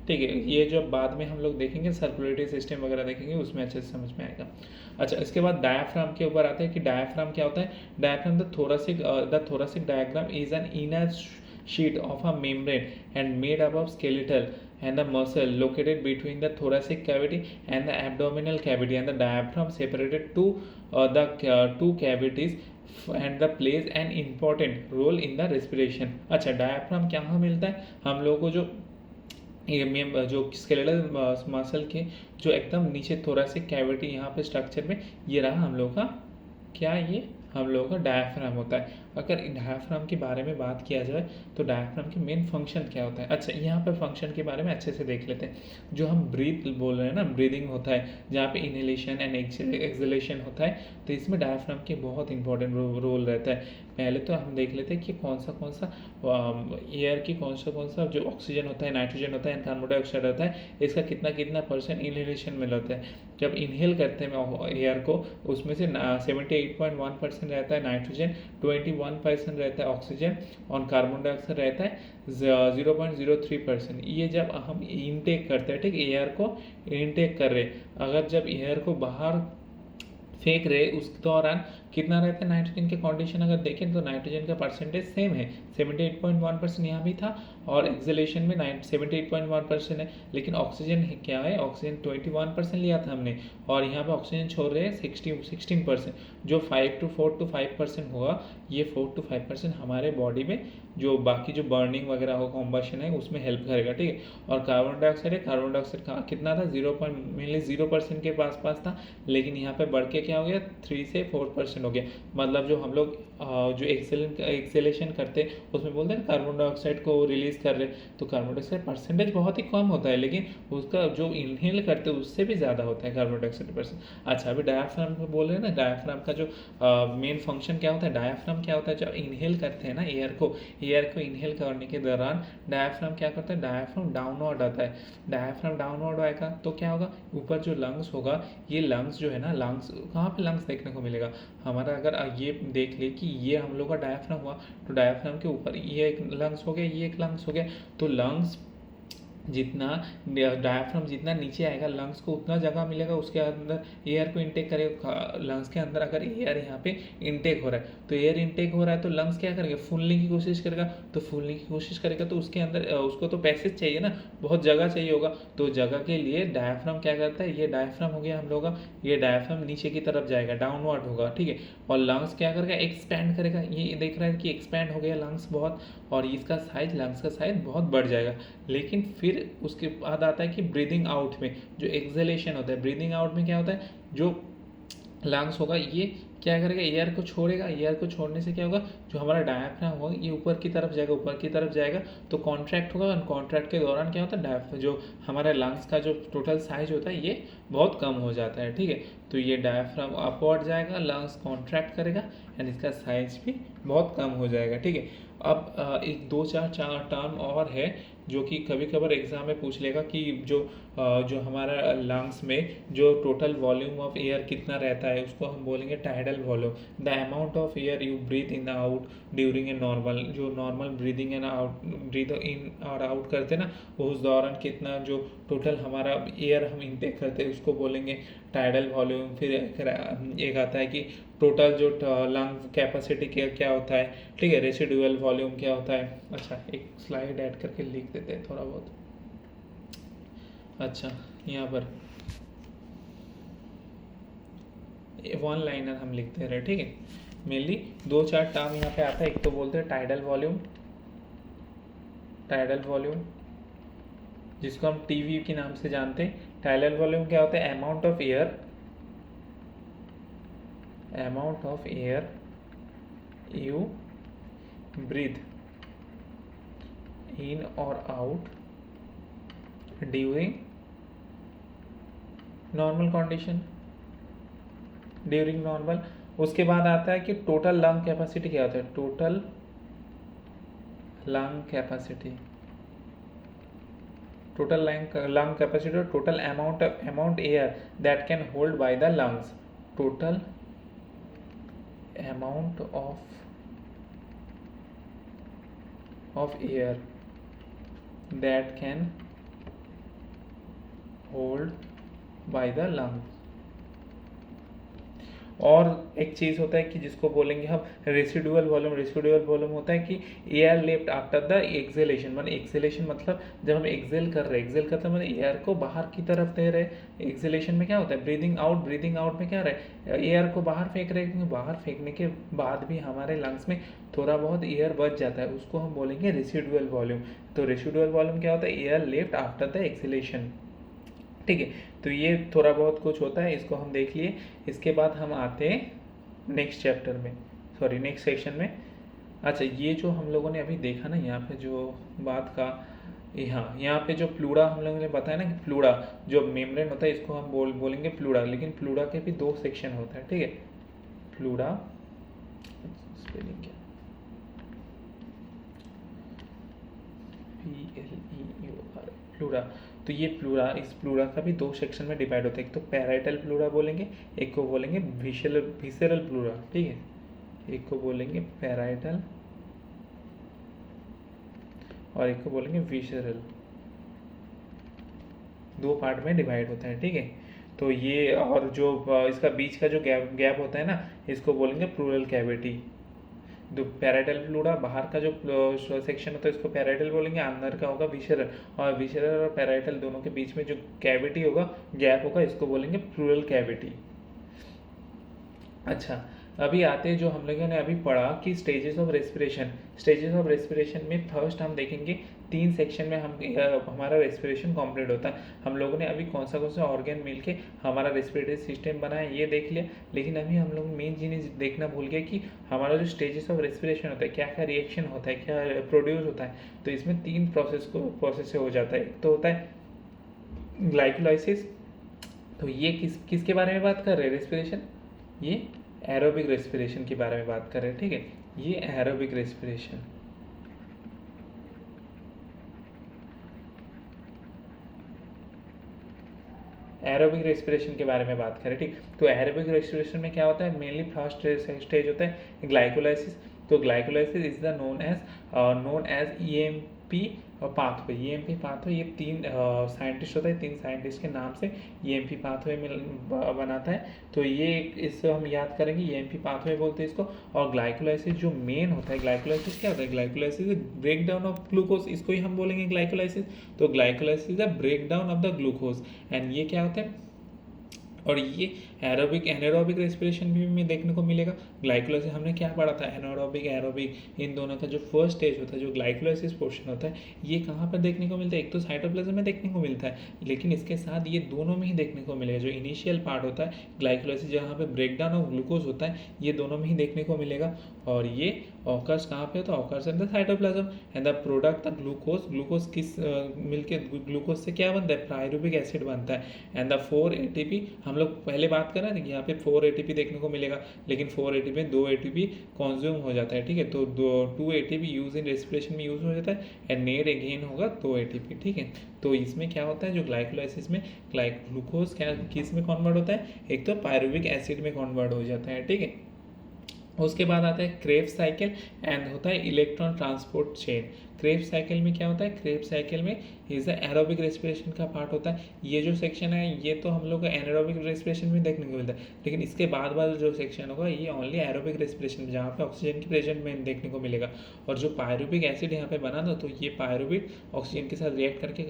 ठीक है। ये जो बाद में हम लोग देखेंगे सर्कुलेटरी सिस्टम वगैरह देखेंगे, उसमें अच्छे से समझ में आएगा। अच्छा, इसके बाद डायाफ्राम के ऊपर आते हैं कि डायाफ्राम क्या होता है। Diaphragm the thoracic diagram is an inner sheet of a membrane and made up of skeletal and the muscle located between the thoracic cavity and the abdominal cavity, and the diaphragm separated to the two cavities and the plays an important role in the respiration। अच्छा, diaphragm कहाँ मिलता है हम लोगों को, जो जो skeletal muscle के जो एकदम नीचे थोरेसिक कैविटी यहाँ पे स्ट्रक्चर में, ये रहा हम लोग का क्या, ये हम लोगों का डायाफ्राम होता है। अगर डायाफ्राम के बारे में बात किया जाए तो डायाफ्राम की मेन फंक्शन क्या होता है। अच्छा, यहाँ पर फंक्शन के बारे में अच्छे से देख लेते हैं। जो हम ब्रीथ बोल रहे हैं ना, ब्रीदिंग होता है जहाँ पे इनहेलेशन एंड एक्सहेलेशन होता है, तो इसमें डायाफ्राम की बहुत इंपॉर्टेंट रोल रहता है। पहले तो हम देख लेते हैं कि कौन सा एयर की कौन सा जो ऑक्सीजन होता है, नाइट्रोजन होता है, कार्बन डाइऑक्साइड होता है, इसका कितना परसेंट इनहेलेशन में होता है। जब इनहेल करते हैं एयर को, उसमें से 78.1% रहता है नाइट्रोजन, 21% रहता है ऑक्सीजन और कार्बन डाइऑक्साइड रहता है 0.03%। ये जब हम इनटेक करते हैं, ठीक, एयर को इनटेक कर रहे, अगर जब एयर को बाहर फेंक रहे उस दौरान कितना रहता है नाइट्रोजन के कंडीशन अगर देखें तो नाइट्रोजन का परसेंटेज सेम है, 78.1% यहाँ भी था और एक्सहेलेशन में 78.1% है। लेकिन ऑक्सीजन क्या है, ऑक्सीजन 21% लिया था हमने और यहाँ पे ऑक्सीजन छोड़ रहे हैं 16%। जो 4 to 5% होगा, ये 4 to 5% हमारे बॉडी में जो बाकी जो बर्निंग वगैरह हो, कॉम्बशन है, उसमें हेल्प करेगा, ठीक है। और कार्बन डाइऑक्साइड है, कार्बन डाइऑक्साइड का कितना था, 0% के पास था, लेकिन यहाँ पे बढ़ के क्या हो गया, 3 से 4% हो गया। मतलब जो हम लोग जो एक्सेलेशन करते हैं उसमें बोलते हैं कार्बन डाइऑक्साइड को रिलीज कर रहे, तो कार्बन डाइऑक्साइड परसेंटेज बहुत ही कम होता है, लेकिन उसका जो इनहेल करते हैं उससे भी ज़्यादा होता है कार्बन डाइऑक्साइड परसेंट। अच्छा, अभी डायाफ्राम को बोल रहे हैं ना, डायाफ्राम का जो मेन फंक्शन क्या होता है, डायाफ्राम क्या होता है, जब इनहेल करते हैं ना एयर को इनहेल करने के दौरान डायाफ्राम क्या करता है, डायाफ्राम डाउनवर्ड आता है। डायाफ्राम डाउनवर्ड आएगा तो क्या होगा, ऊपर जो लंग्स होगा, ये लंग्स जो है ना, लंग्स कहाँ पे लंग्स देखने को मिलेगा हमारा, अगर ये देख ले कि ये हम लोग का डायाफ्राम हुआ, तो डायाफ्राम के ऊपर ये एक लंग्स हो गया, ये एक लंग्स हो गया, तो लंग्स जितना डायाफ्राम जितना नीचे आएगा लंग्स को उतना जगह मिलेगा उसके अंदर एयर को इनटेक करेगा। लंग्स के अंदर अगर एयर यहाँ पे इनटेक हो रहा है, तो एयर इनटेक हो रहा है तो लंग्स क्या करेगा, फूलने की कोशिश करेगा, तो फूलने की कोशिश करेगा तो उसके अंदर उसको तो पैसेज चाहिए ना, बहुत जगह चाहिए होगा, तो जगह के लिए डायाफ्राम क्या करता है, ये डायाफ्राम हो गया हम लोग का, ये डायाफ्राम नीचे की तरफ जाएगा, डाउनवर्ड होगा, ठीक है। और लंग्स क्या करेगा, एक्सपैंड करेगा, ये देख रहा है कि एक्सपैंड हो गया लंग्स बहुत, और इसका साइज, लंग्स का साइज बहुत बढ़ जाएगा। लेकिन फिर उसके बाद आता है कि ब्रीदिंग आउट में जो एक्सहेलेशन होता है, ब्रीदिंग आउट में क्या होता है, जो लंग्स होगा ये क्या करेगा, एयर को छोड़ेगा, एयर को छोड़ने से क्या होगा, जो हमारा डायाफ्राम होगा ये ऊपर की तरफ जाएगा, तो कॉन्ट्रैक्ट होगा, और कॉन्ट्रैक्ट के दौरान क्या होता है, जो हमारा लंग्स का जो टोटल साइज होता है ये बहुत कम हो जाता है, ठीक है। तो ये डायाफ्राम अपवर्ड जाएगा, लंग्स कॉन्ट्रैक्ट करेगा एंड इसका साइज भी बहुत कम हो जाएगा, ठीक है। अब एक 2-4 टर्म और है जो कि कभी कभार एग्जाम में पूछ लेगा कि जो हमारा लंग्स में जो टोटल वॉल्यूम ऑफ एयर कितना रहता है, उसको हम बोलेंगे tidal volume, the amount of air you breathe in out during a normal, जो normal breathing and out, breathe in और आउट करते ना, उस दौरान कितना जो टोटल हमारा एयर हम इनटेक करते हैं उसको बोलेंगे टाइडल वॉल्यूम। फिर एक आता है कि टोटल जो लंग कैपेसिटी क्या होता है, ठीक है, रेसिडुअल वॉल्यूम क्या होता है। अच्छा, एक स्लाइड ऐड करके लिख देते हैं थोड़ा बहुत। अच्छा, यहाँ पर वन लाइनर हम लिखते रहे, ठीक है। मेनली 2-4 टर्म यहाँ पे आता है। एक तो बोलते हैं टाइडल वॉल्यूम जिसको हम टीवी के नाम से जानते हैं। टाइडल वॉल्यूम क्या होता है, amount of air you breathe in और out during normal condition, during normal. उसके बाद आता है कि टोटल लंग कैपेसिटी क्या होता है, टोटल लंग कैपेसिटी और total amount air that can hold by the lungs, total amount of air that can hold by the lungs। और एक चीज़ होता है कि जिसको बोलेंगे हम रेसिडुअल वॉल्यूम होता है कि air left after the acceleration, मतलब एक्सेलेशन मतलब जब हम एक्सेल करते हैं मतलब एयर को बाहर की तरफ दे रहे। एक्सेलेशन में क्या होता है, ब्रीदिंग आउट में क्या रहे, एयर को बाहर फेंक रहे, क्योंकि बाहर फेंकने के बाद भी हमारे लंग्स में थोड़ा बहुत एयर बच जाता है, उसको हम बोलेंगे रेसिडुअल वॉल्यूम। तो रेसिडुअल वॉल्यूम क्या होता है, air left after the acceleration, ठीक है। तो ये थोड़ा बहुत कुछ होता है, इसको हम देख लिए। इसके बाद हम आते हैं नेक्स्ट चैप्टर में, सॉरी नेक्स्ट सेक्शन में। अच्छा, ये जो हम लोगों ने अभी देखा ना यहाँ पे जो बात का, हाँ यहाँ पे जो प्लूरा हम लोगों ने बताया ना कि प्लूरा जो मेम्ब्रेन होता है इसको हम बोलेंगे प्लूरा, लेकिन प्लूरा के भी दो सेक्शन होता है, ठीक है। प्लूरा स्पेलिंग क्या, PLEUR, प्लूरा। तो ये प्लूरा, इस प्लूरा का भी दो सेक्शन में डिवाइड होता है, एक तो पैराइटल प्लूरा बोलेंगे, एक को बोलेंगे विसेरल प्लूरा, ठीक है। एक को बोलेंगे पैराइटल और एक को बोलेंगे विसेरल, दो पार्ट में डिवाइड होता है, ठीक है। तो ये, और जो इसका बीच का जो गैप होता है ना, इसको बोलेंगे प्लूरल कैविटी। जो पैराइटल प्लूरा बाहर का जो सेक्शन होता है इसको पैराइटल बोलेंगे, अंदर का होगा विसेरल, और विसेरल और पैराइटल दोनों के बीच में जो कैविटी होगा, गैप होगा, इसको बोलेंगे प्लूरल कैविटी। अच्छा, अभी आते हैं जो हम लोगों ने अभी पढ़ा कि stages of respiration. Stages of respiration में फर्स्ट हम देखेंगे 3 सेक्शन में हमारा रेस्पिरेशन कंप्लीट होता है। हम लोगों ने अभी कौन सा ऑर्गन मिलके हमारा रेस्पिरेटरी सिस्टम बना है ये देख लिया, लेकिन अभी हम लोग मेन चीज़ देखना भूल गए कि हमारा जो स्टेजेस ऑफ रेस्पिरेशन होता है, क्या क्या रिएक्शन होता है, क्या प्रोड्यूस होता है। तो इसमें 3 प्रोसेस से हो जाता है। एक तो होता है ग्लाइकोलाइसिस, तो ये किसके बारे में बात कर रहे हैं, रेस्पिरेशन, ये एरोबिक रेस्पिरेशन के बारे में बात कर रहे हैं, ठीक है। ये एरोबिक रेस्पिरेशन, एरोबिक रेस्पिरेशन के बारे में बात करें, ठीक। तो एरोबिक रेस्पिरेशन में क्या होता है, मेनली फर्स्ट स्टेज होता है ग्लाइकोलाइसिस। तो glycolysis is the known as EMP pathway. EMP pathway, ये 3 साइंटिस्ट होता है, 3 साइंटिस्ट के नाम से EMP पाथवे बनाता है। तो ये इससे हम याद करेंगे, EMP पाथवे बोलते हैं इसको। और ग्लाइकोलाइसिस जो मेन होता है, ग्लाइकोलाइसिस क्या होता है, glycolysis break down of glucose, इसको ही हम बोलेंगे ग्लाइकोलाइसिस। तो glycolysis is the break down of the glucose, and ये क्या होता है, और ये एरोबिक एनारोबिक रेस्पिरेशन भी में देखने को मिलेगा। ग्लाइकोलाइसिस हमने क्या पढ़ा था, एनारोबिक एरोबिक, इन दोनों का जो फर्स्ट स्टेज होता है, जो ग्लाइकोलाइसिस पोर्शन होता है, ये कहाँ पर देखने को मिलता है, एक तो साइटोप्लाज्म में देखने को मिलता है, लेकिन इसके साथ ये दोनों में ही देखने को मिलेगा। जो इनिशियल पार्ट होता है ग्लाइकोलाइसिस, जहाँ पे ब्रेक डाउन ऑफ ग्लूकोज होता है, ये दोनों में ही देखने को मिलेगा। और ये ऑकर्स कहाँ पे होता है, occurs in the cytoplasm, and the product the glucose, glucose किस मिलके ग्लूकोज से क्या बनता है, पायरुविक एसिड बनता है, एंड द 4 ATP। हम लोग पहले बात कर रहे थे कि यहाँ पे 4 ATP देखने को मिलेगा, लेकिन 4 ATP में 2 ATP कंज्यूम हो जाता है, ठीक है। तो 2 ATP यूज इन रेस्पिरेशन में यूज हो जाता है, एंड नेट अगेन होगा 2 ATP, ठीक है। तो इसमें क्या होता है, जो ग्लाइकोलाइसिस में ग्लूकोज क्या किस में कन्वर्ट होता है, एक तो पायरुविक एसिड में कन्वर्ट हो जाता है, ठीक है। उसके बाद आता है क्रेब्स साइकिल, एंड होता है electron transport chain. Krebs cycle में क्या होता है, क्रेब्स साइकिल में इज द एरोबिक रेस्पिरेशन का पार्ट होता है। ये जो सेक्शन है ये तो हम लोग को एनारोबिक रेस्पिरेशन में देखने को मिलता है, लेकिन इसके बाद जो सेक्शन होगा ये ओनली एरोबिक रेस्पिरेशन, जहाँ पे ऑक्सीजन की प्रेजेंट में देखने को मिलेगा। और जो पायरुविक एसिड यहाँ पे बना था, तो ये पायरुविक ऑक्सीजन के साथ रिएक्ट करके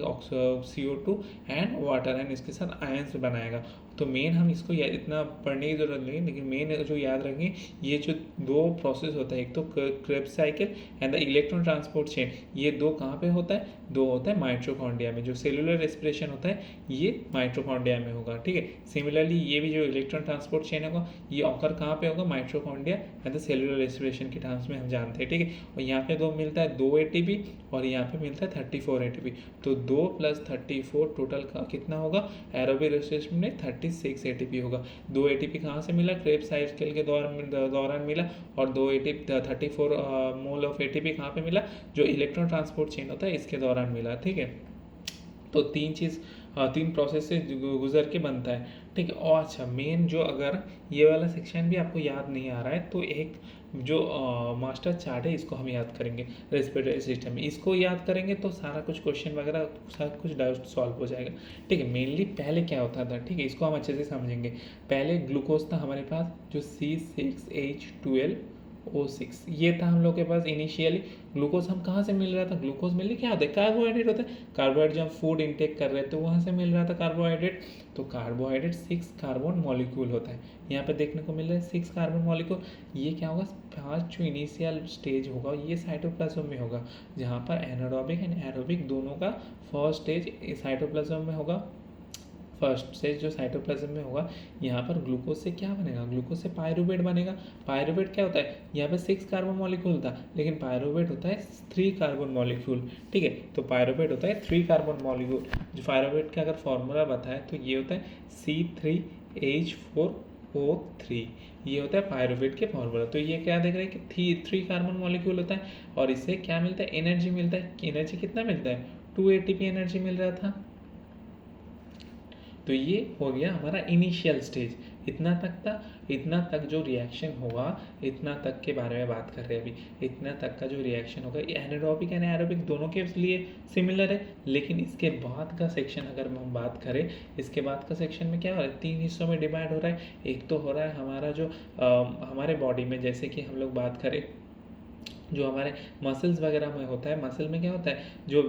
CO2 एंड वाटर एंड इसके साथ आयंस बनाएगा। तो मेन हम इसको इतना पढ़ने की जरूरत नहीं, लेकिन मेन जो याद रखेंगे, ये जो 2 प्रोसेस होता है, एक तो Krebs cycle and the electron transport chain, ये 2 कहाँ पे होता है, 2 होता है माइटोकॉन्ड्रिया में। जो सेलुलर रेस्पिरेशन होता है ये माइटोकॉन्ड्रिया में होगा, ठीक है। सिमिलरली ये भी जो इलेक्ट्रॉन ट्रांसपोर्ट चेन होगा ये ऑकर कहाँ पे होगा, mitochondria and the cellular respiration के टर्म्स में हम जानते हैं, ठीक है। और यहाँ पे 2 मिलता है 2 ATP, और यहाँ पे मिलता है 34 ATP। तो 2 + 34 टोटल का कितना होगा, एरोबिक रेस्पिरेशन में 36 ATP होगा। 2 ATP कहाँ से मिला, क्रेब्स साइकिल के दौरान मिला, और 2 ATP 34 मोल ऑफ ATP कहाँ पे मिला, जो इलेक्ट्रॉन ट्रांसपोर्ट चेन होता है इसके दौरान मिला, ठीक है। तो 3 प्रोसेस से गुजर के बनता है, ठीक है। और अच्छा, मेन जो अगर ये वाला सेक्शन भी आपको याद नहीं आ रहा है, तो एक जो मास्टर चार्ट है इसको हम याद करेंगे रेस्पिरेटरी सिस्टम में। इसको याद करेंगे तो सारा कुछ क्वेश्चन वगैरह सब कुछ डाउट सॉल्व हो जाएगा, ठीक है। मेनली पहले क्या होता था, ठीक है, इसको हम अच्छे से समझेंगे। पहले ग्लूकोज था हमारे पास, जो C6H12O6, ये था हम लोग के पास इनिशियली। ग्लूकोज हम कहाँ से मिल रहा था, ग्लूकोज मिलने क्या होता है, कार्बोहाइड्रेट होता है। कार्बोहाइड्रेट जब हम फूड इंटेक कर रहे थे तो वहाँ से मिल रहा था कार्बोहाइड्रेट। तो कार्बोहाइड्रेट 6 कार्बन मॉलिक्यूल होता है, यहाँ पे देखने को मिल रहा है 6 कार्बन मॉलिक्यूल। ये क्या होगा, 5 जो इनिशियल स्टेज होगा ये साइटोप्लाज्म में होगा, जहाँ पर एनारोबिक एंड एरोबिक दोनों का फर्स्ट स्टेज साइटोप्लाज्म में होगा। फर्स्ट से जो साइटोप्लाज्म में होगा, यहाँ पर ग्लूकोज से क्या बनेगा, ग्लूकोज से पायरुवेट बनेगा। पायरुवेट क्या होता है, यहाँ पे 6 कार्बन मॉलिक्यूल था, लेकिन पायरुवेट होता है 3 कार्बन मॉलिक्यूल, ठीक है। तो पायरुवेट होता है 3 कार्बन मॉलिक्यूल। जो पायरुवेट का अगर फॉर्मूला बताए तो ये होता है C3H4O3, ये होता है पायरुवेट के फॉर्मूला। तो ये क्या देख रहे हैं कि 3 कार्बन मॉलिक्यूल होता है और इससे क्या मिलता है, एनर्जी मिलता है। एनर्जी कितना मिलता है, 2 ATP एनर्जी मिल रहा था। तो ये हो गया हमारा इनिशियल स्टेज, इतना तक था। इतना तक जो रिएक्शन होगा, इतना तक के बारे में बात कर रहे हैं अभी। इतना तक का जो रिएक्शन होगा ये एनारोबिक एनारोबिक दोनों के लिए सिमिलर है। लेकिन इसके बाद का सेक्शन अगर हम बात करें, इसके बाद का सेक्शन में क्या हो रहा है, 3 हिस्सों में डिवाइड हो रहा है। एक तो हो रहा है हमारा जो हमारे बॉडी में, जैसे कि हम लोग बात करें जो हमारे मसल्स वगैरह में होता है, मसल में क्या होता है, जो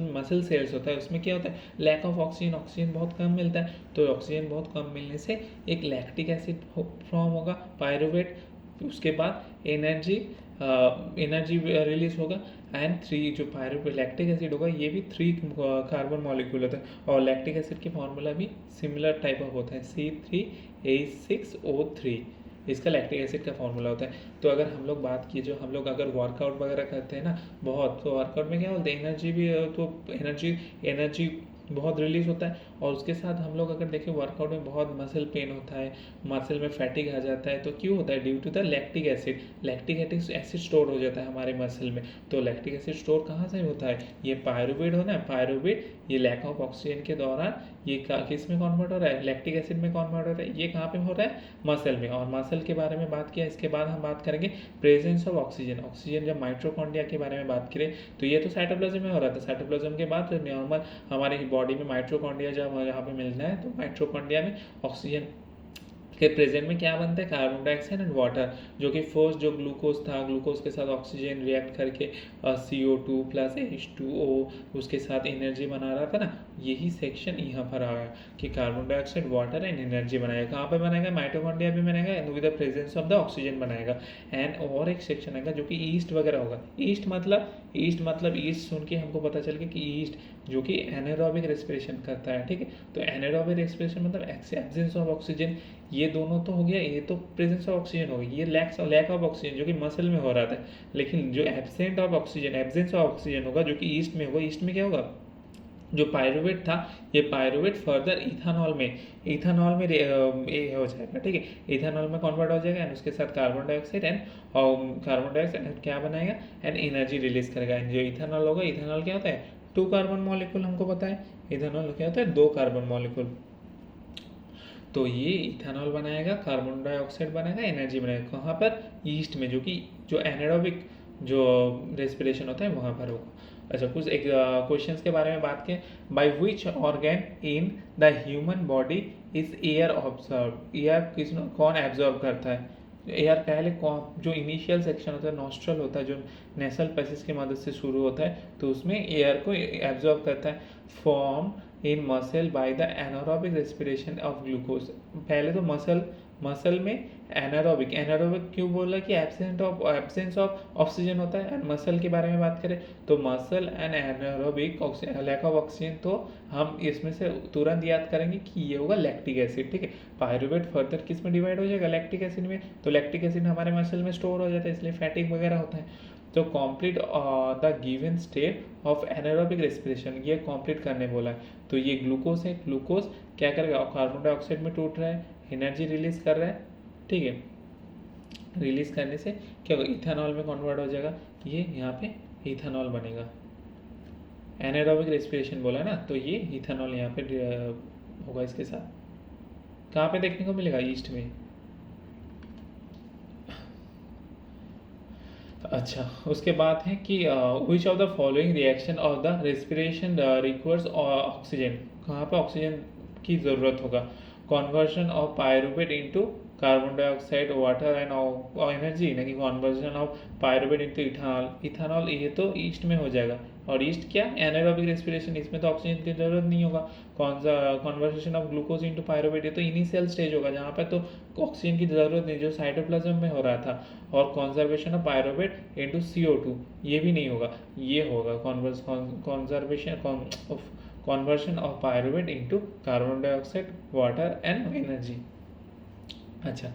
मसल सेल्स होता है उसमें क्या होता है, लैक ऑफ ऑक्सीजन, ऑक्सीजन बहुत कम मिलता है। तो ऑक्सीजन बहुत कम मिलने से एक लैक्टिक एसिड फॉर्म होगा, पायरुवेट। उसके बाद एनर्जी रिलीज होगा एंड 3 जो पायरुवेट लैक्टिक एसिड होगा ये भी 3 कार्बन मॉलिक्यूल होता है। और लैक्टिक एसिड की फॉर्मूला भी सिमिलर टाइप ऑफ होता है, C3H6O3, इसका लैक्टिक एसिड का फॉर्मूला होता है। तो अगर हम लोग बात की, जो हम लोग अगर वर्कआउट वगैरह करते हैं ना बहुत, तो वर्कआउट में क्या बोलते हैं, एनर्जी भी, तो एनर्जी बहुत रिलीज होता है। और उसके साथ हम लोग अगर देखें वर्कआउट में बहुत मसल पेन होता है, मसल में फैटिग आ जाता है, तो क्यों होता है, due to the lactic acid. Lactic acid store हो जाता है हमारे मसल में। तो लैक्टिक एसिड स्टोर कहाँ से होता है, ये पायरुवेट होना है, पायरुवेट ये लैक ऑफ ऑक्सीजन के दौरान ये किस में कन्वर्ट हो रहा है, लैक्टिक एसिड में कन्वर्ट हो रहा है। ये कहाँ पे हो रहा है, मसल में। और मसल के बारे में बात किया, इसके बाद हम बात करेंगे प्रेजेंस ऑफ ऑक्सीजन। ऑक्सीजन जब माइटोकॉन्ड्रिया के बारे में बात करें तो ये तो साइटोप्लाज्म में हो रहा था। साइटोप्लाज्म के बाद जो नॉर्मल हमारे बॉडी में माइटोकॉन्ड्रिया जब यहाँ पे मिलना है, तो माइटोकॉन्ड्रिया में ऑक्सीजन के प्रेजेंट में क्या बनता है, कार्बन डाइऑक्साइड एंड वाटर। जो कि फर्स्ट जो ग्लूकोज था, ग्लूकोज के साथ ऑक्सीजन रिएक्ट करके CO2 + H2O उसके साथ एनर्जी बना रहा था ना, यही सेक्शन यहाँ पर आया कि carbon dioxide, water and energy बनाएगा। कहाँ पर बनाएगा, माइटोकॉन्ड्रिया भी बनाएगा, with the presence of the oxygen बनाएगा। एंड और एक सेक्शन आएगा जो कि ईस्ट वगैरह होगा। ईस्ट मतलब ईस्ट सुन के हमको पता चल गया कि ईस्ट जो कि एनारोबिक रेस्पिरेशन करता है, ठीक है। तो एनारोबिक रेस्पिरेशन मतलब एब्सेंस ऑफ ऑक्सीजन, ये दोनों तो हो गया, ये तो प्रेजेंस ऑफ ऑक्सीजन हो गई, ये लैक ऑफ ऑक्सीजन जो कि मसल में हो रहा था। लेकिन जो एब्सेंस ऑफ ऑक्सीजन होगा जो कि ईस्ट में होगा, ईस्ट में क्या होगा, जो पायरुवेट था, ये पायरुवेट फर्दर इथानॉल में ये हो जाएगा, ठीक है, इथानॉल में कन्वर्ट हो जाएगा। एंड उसके साथ कार्बन डाइऑक्साइड क्या बनाएगा, एंड एनर्जी रिलीज करेगा। जो इथानॉल होगा, इथानॉल क्या होता है, 2 कार्बन मॉलिक्यूल हमको पता है। इथानॉल क्या होता है, 2 कार्बन मॉलिक्यूल। तो ये इथानॉल बनाएगा, कार्बन डाइऑक्साइड बनाएगा, एनर्जी बनाएगा। कहाँ पर, ईस्ट में, जो कि जो एनारोबिक जो रेस्पिरेशन होता है वहाँ पर होगा। अच्छा, कुछ एक क्वेश्चंस के बारे में बात करें। By which organ in the human body is air observe, air कौन एब्जॉर्ब करता है। एयर पहले कौन, जो इनिशियल सेक्शन होता है नॉस्ट्रल होता है, जो नेसल पैसेज की मदद से शुरू होता है, तो उसमें एयर को एब्जॉर्ब करता है। Form in muscle by the anaerobic respiration of glucose. पहले तो मसल में एनारोबिक क्यों बोला कि एब्सेंस ऑफ ऑक्सीजन होता है। एंड मसल के बारे में बात करें तो muscle and anaerobic lack of oxygen, तो हम इसमें से तुरंत याद करेंगे कि ये होगा लैक्टिक एसिड, ठीक है। पायरुवेट फर्दर किस में डिवाइड हो जाएगा, लैक्टिक एसिड में। तो लैक्टिक एसिड हमारे मसल में स्टोर हो जाता है, इसलिए फैटिग वगैरह होता है। तो complete the given state of anaerobic respiration, ये कंप्लीट करने बोला है। तो ये ग्लूकोज है, ग्लूकोज क्या करेगा, कार्बन डाइऑक्साइड में टूट रहा है, एनर्जी रिलीज कर रहा है, ठीक है। रिलीज करने से क्या होगा, इथेनॉल में कन्वर्ट हो जाएगा, ये यहाँ पे इथेनॉल बनेगा। एनारोबिक रेस्पिरेशन बोला है ना, तो ये इथेनॉल यहाँ पे होगा इसके साथ। कहाँ पे देखने को मिलेगा, ईस्ट में। अच्छा, उसके बाद है कि which of the following reaction of the respiration requires oxygen, कहाँ पे ऑक्सीजन की ज़रूरत होगा। Conversion of pyruvate into carbon dioxide, water and energy, ना कि conversion of pyruvate into ethanol, ये तो ईस्ट में हो जाएगा। और ईस्ट क्या, एनारोबिक रेस्पिरेशन, इसमें तो ऑक्सीजन की जरूरत नहीं होगा। Conversation of glucose into pyruvate, ये तो इनिशियल स्टेज होगा जहाँ पे तो ऑक्सीजन की जरूरत नहीं, जो साइटोप्लाज्म में हो रहा था। और conservation of pyruvate into CO2, ये भी नहीं होगा, ये होगा conservation of conversion of pyruvate into carbon dioxide, water and energy. अच्छा,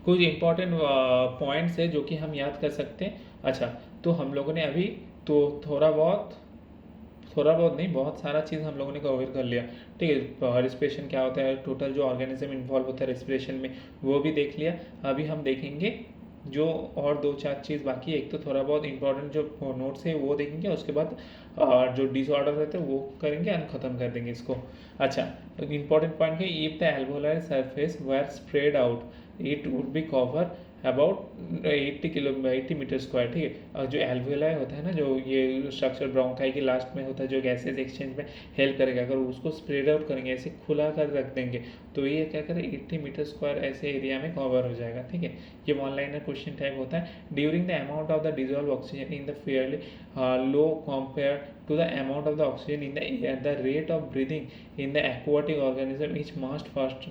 कुछ इंपॉर्टेंट पॉइंट्स है जो कि हम याद कर सकते हैं। अच्छा, तो हम लोगों ने अभी तो थोड़ा बहुत नहीं, बहुत सारा चीज़ हम लोगों ने कवर कर लिया, ठीक है। रेस्पिरेशन क्या होता है, टोटल जो ऑर्गेनिज्म इन्वॉल्व होता है रेस्पिरेशन में, वो भी देख लिया। अभी हम देखेंगे जो और 2-4 चीज़ बाकी है। एक तो थोड़ा बहुत इंपॉर्टेंट जो नोट्स है वो देखेंगे, उसके बाद जो डिसऑर्डर रहते हैं वो करेंगे एंड ख़त्म कर देंगे इसको। अच्छा, इंपॉर्टेंट पॉइंट है, if the alveolar surface were spread out it would be cover about 80 metre square, ठीक है। और जो एल्वेओलाई होता है ना, जो ये स्ट्रक्चर ब्रोंकाई के लास्ट में होता है, जो गैसेज एक्सचेंज में हेल्प करेगा, अगर उसको स्प्रेड आउट करेंगे, ऐसे खुला कर रख देंगे, तो ये क्या करे 80 मीटर स्क्वायर ऐसे एरिया में कवर हो जाएगा, ठीक है। ये वन लाइनर क्वेश्चन टाइप होता है। During the amount of the dissolve oxygen in the Fairlie low compare to the amount of the oxygen in the air, the rate of breathing in the aquatic organism is much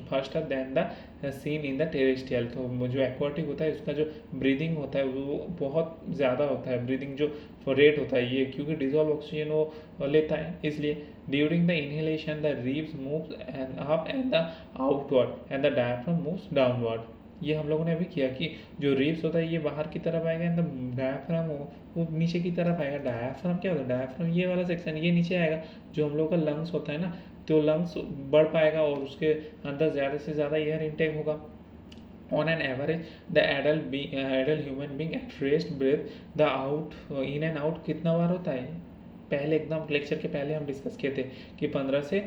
faster than the seen in the terrestrial। तो जो aquatic होता है उसका जो breathing होता है वो बहुत ज़्यादा होता है, breathing जो रेट होता है ये, क्योंकि डिजॉल्व ऑक्सीजन वो लेता है इसलिए। During the inhalation the ribs moves and up and the outward and the diaphragm moves downward. ये हम लोगों ने अभी किया कि जो रिब्स होता है ये बाहर की तरफ आएगा एंड द डायफ्राम वो नीचे की तरफ आएगा। डायफ्राम क्या होता है, डायफ्राम ये वाला सेक्शन ये नीचे आएगा। जो हम लोग का लंग्स होता है ना, तो लंग्स बढ़ पाएगा और उसके अंदर ज़्यादा से ज़्यादा एयर इनटेक होगा। On an average, the adult human being at rest breath the out in and out कितना बार होता है? पहले एकदम लेक्चर के पहले हम डिस्कस किए थे कि 15 से